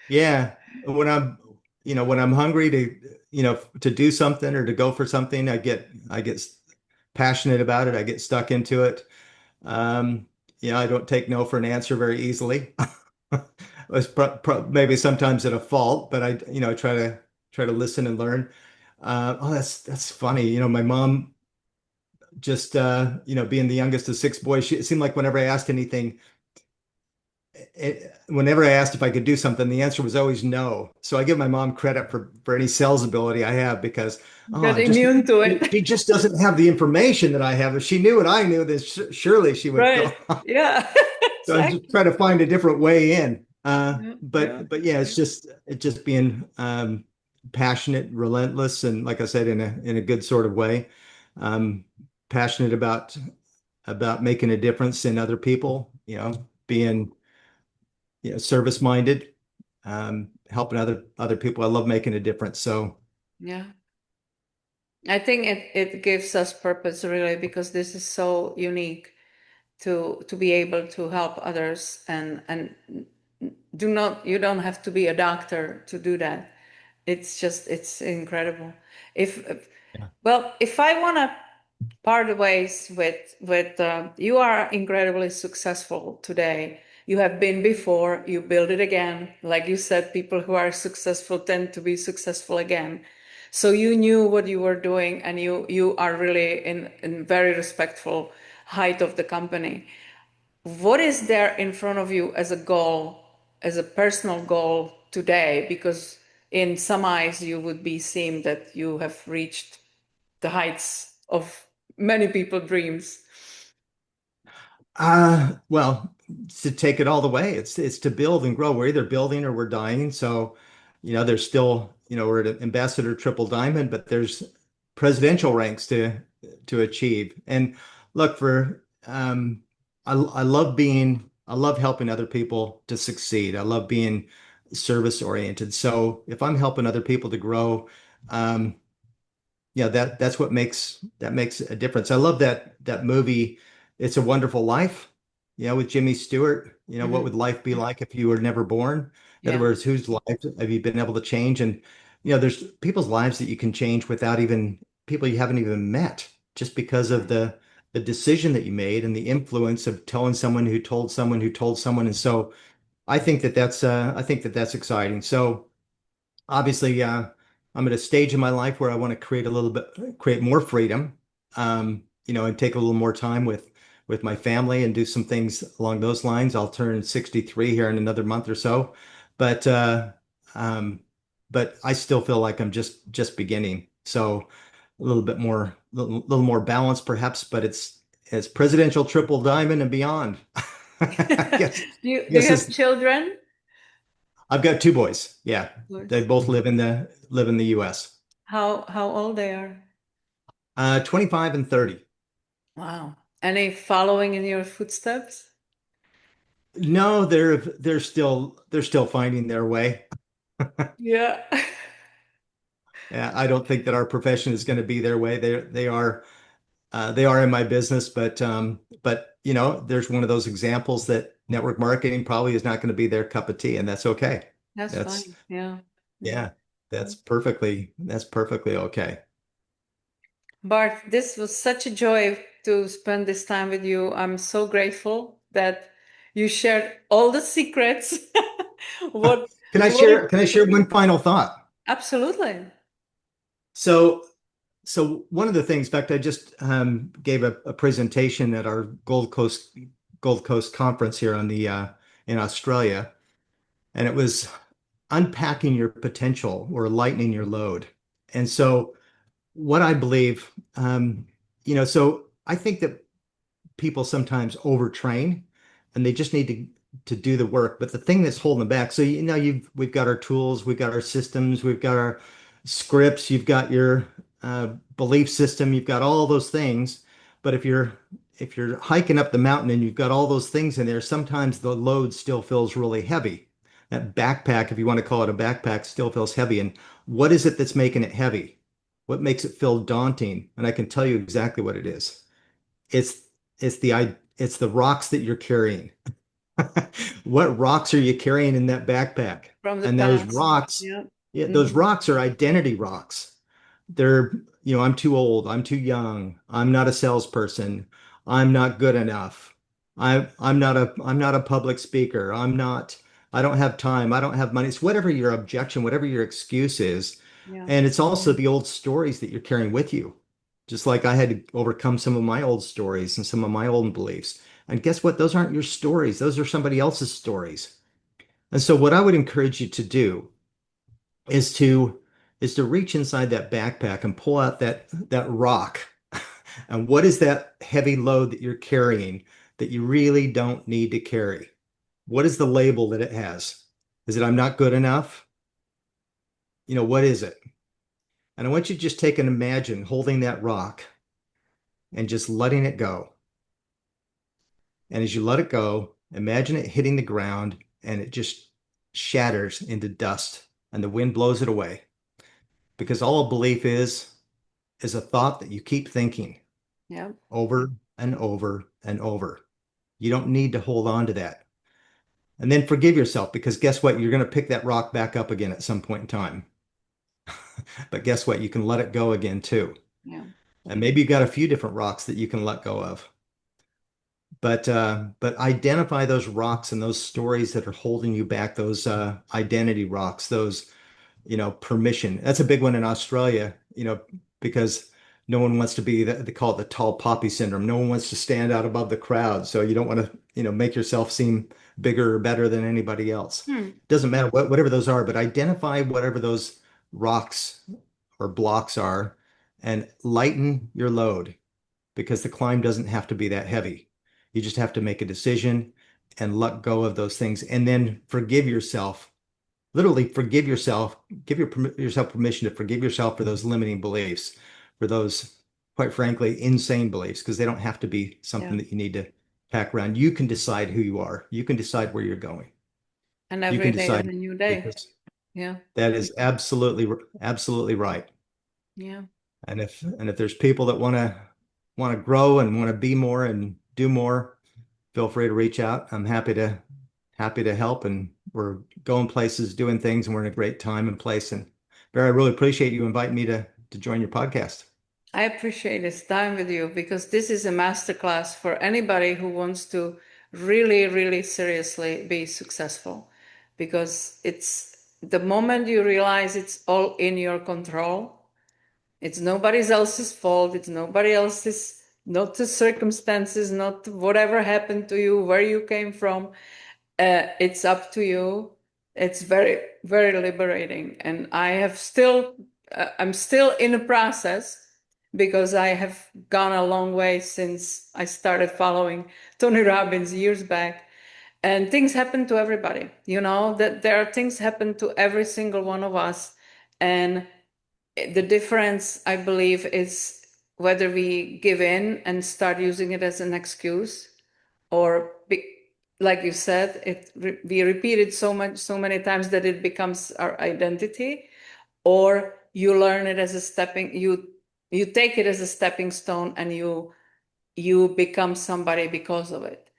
Yeah, when I'm hungry to do something or to go for something, I get passionate about it. I get stuck into it. Um, I don't take no for an answer very easily. It's maybe sometimes at a fault, but I try to listen and learn. Oh, that's funny. My mom just being the youngest of six boys, it seemed like whenever I asked anything, whenever I asked if I could do something, the answer was always no. So I give my mom credit for any sales ability I have because Got just immune to she it. just doesn't have the information that I have. If she knew what I knew, then surely she would go. Right. Yeah. So I just Exactly. try to find a different way in. Yeah. Yeah. But yeah, it's just being passionate, relentless, and like I said, in a good sort of way. Um, Passionate about making a difference in other people. Being service minded, helping other people. I love making a difference. So Yeah. I think it gives us purpose really because this is so unique to be able to help others and do not you don't have to be a doctor to do that. It's incredible. If yeah. well, if I want to part ways with you are incredibly successful today. You have been before, you build it again. Like you said, people who are successful tend to be successful again. So you knew what you were doing and you are really in very respectful height of the company. What is there in front of you as a goal, as a personal goal today? Because in some eyes, you would be seen that you have reached the heights of many people's dreams. Well, to take it all the way, it's to build and grow. We're either building or we're dying. So, there's still, we're at ambassador triple diamond, but there's presidential ranks to achieve. And look, I love helping other people to succeed. I love being service oriented. So if I'm helping other people to grow, um, that's what makes a difference. I love that movie, It's a Wonderful Life, with Jimmy Stewart. What would Hmm. life be like if you were never born? In other Yeah, words, whose life have you been able to change? And there's people's lives that you can change without even people you haven't even met, just because of right. the decision that you made and the influence of telling someone who told someone who told someone. And so I think that that's exciting. So obviously, I'm at a stage in my life where I want to create more freedom, and take a little more time with my family and do some things along those lines. I'll turn 63 here in another month or so, but um, but I still feel like I'm just beginning. So a little more balance perhaps, but it's presidential triple diamond and beyond. I guess Do you guess have is children? I've got two boys. Yeah, they Yours. both live in the U.S. How old they are? 25 and 30. Wow. Any following in your footsteps? No, they're still finding their way. Yeah. Yeah, I don't think that our profession is going to be their way. They are in my business, but there's one of those examples that network marketing probably is not going to be their cup of tea, and that's okay. That's That's fine. Yeah. Yeah. yeah, that's perfectly okay. Bart, this was such a joy to spend this time with you. I'm so grateful that you shared all the secrets. What Can I what share can I share one final thought? absolutely. So So one of the things, in fact, I just gave a presentation at our Gold Coast conference here in Australia, and it was unpacking your potential or lightening your load. And so what I believe, so I think that people sometimes overtrain and they just need to do the work. But the thing that's holding them back, so we've got our tools, we've got our systems, we've got our scripts, you've got your belief system, you've got all those things. But if you're hiking up the mountain and you've got all those things in there, sometimes the load still feels really heavy. That backpack, if you want to call it a backpack, still feels heavy. And what is it that's making it heavy? What makes it feel daunting? And I can tell you exactly what it is. It's it's the rocks that you're carrying. What rocks are you carrying in that backpack? From the And those past. rocks, Yeah. yeah, those Mhm. rocks are identity rocks. I'm too old, I'm too young, I'm not a salesperson, I'm not good enough. I'm not a public speaker. I don't have time, I don't have money. It's whatever your objection, whatever your excuse is. Yeah. And it's also the old stories that you're carrying with you. Just like I had to overcome some of my old stories and some of my old beliefs. And guess what? Those aren't your stories. Those are somebody else's stories. And so what I would encourage you to do is to reach inside that backpack and pull out that rock. And what is that heavy load that you're carrying that you really don't need to carry? What is the label that it has? Is it I'm not good enough? What is it? And I want you to just take and imagine holding that rock and just letting it go. And as you let it go, imagine it hitting the ground and it just shatters into dust and the wind blows it away. Because all a belief is a thought that you keep thinking Yeah. over and over and over. You don't need to hold on to that. And then forgive yourself because guess what? You're going to pick that rock back up again at some point in time. But guess what? You can let it go again too. Yeah. And maybe you got a few different rocks that you can let go of. But identify those rocks and those stories that are holding you back, those identity rocks, those permission. That's a big one in Australia, because no one wants to be they call it the tall poppy syndrome. No one wants to stand out above the crowd. So you don't want to, make yourself seem bigger or better than anybody else. Hmm. Doesn't matter whatever those are, but identify whatever those rocks or blocks are and lighten your load because the climb doesn't have to be that heavy. You just have to make a decision and let go of those things and then forgive yourself. Literally forgive yourself, yourself permission to forgive yourself for those limiting beliefs, for those, quite frankly, insane beliefs, because they don't have to be Yeah. something that you need to pack around. You can decide who you are. You can decide where you're going. And You every can day is decide a new day. because Yeah. that is absolutely right. Yeah. And if there's people that want to grow and want to be more and do more, feel free to reach out. I'm happy to help, and we're going places, doing things, and we're in a great time and place. And Barry, I really appreciate you inviting me to join your podcast. I appreciate this time with you because this is a masterclass for anybody who wants to really, really seriously be successful because the moment you realize it's all in your control, it's nobody else's fault, it's nobody else's, not the circumstances, not whatever happened to you, where you came from, it's up to you. It's very, very liberating. And I'm still in the process because I have gone a long way since I started following Tony Robbins years back. And things happen to everybody, that there are things happen to every single one of us. And the difference, I believe, is whether we give in and start using it as an excuse, or like you said, we repeat it so many times that it becomes our identity, or you learn it as a you take it as a stepping stone, and you become somebody because of it.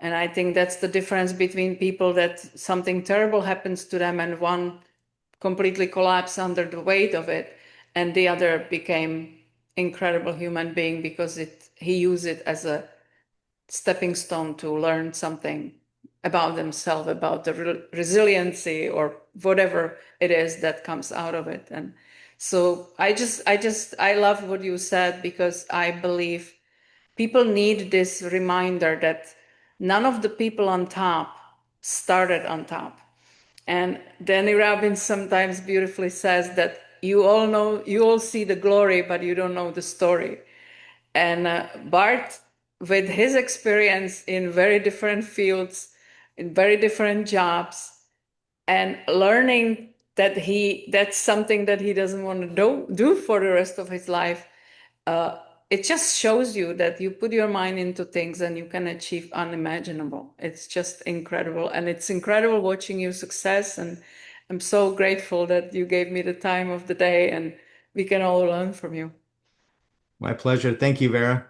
And I think that's the difference between people that something terrible happens to them and one completely collapse under the weight of it, and the other became incredible human being because he used it as a stepping stone to learn something about themselves, about the resiliency or whatever it is that comes out of it. And so I love what you said, because I believe people need this reminder that none of the people on top started on top. And Danny Robbins sometimes beautifully says that you all see the glory, but you don't know the story. And Bart, with his experience in very different fields, in very different jobs, and learning that that's something that he doesn't want to do for the rest of his life, uh, it just shows you that you put your mind into things and you can achieve unimaginable. It's just incredible. And it's incredible watching your success. And I'm so grateful that you gave me the time of the day and we can all learn from you. My pleasure. Thank you, Vera.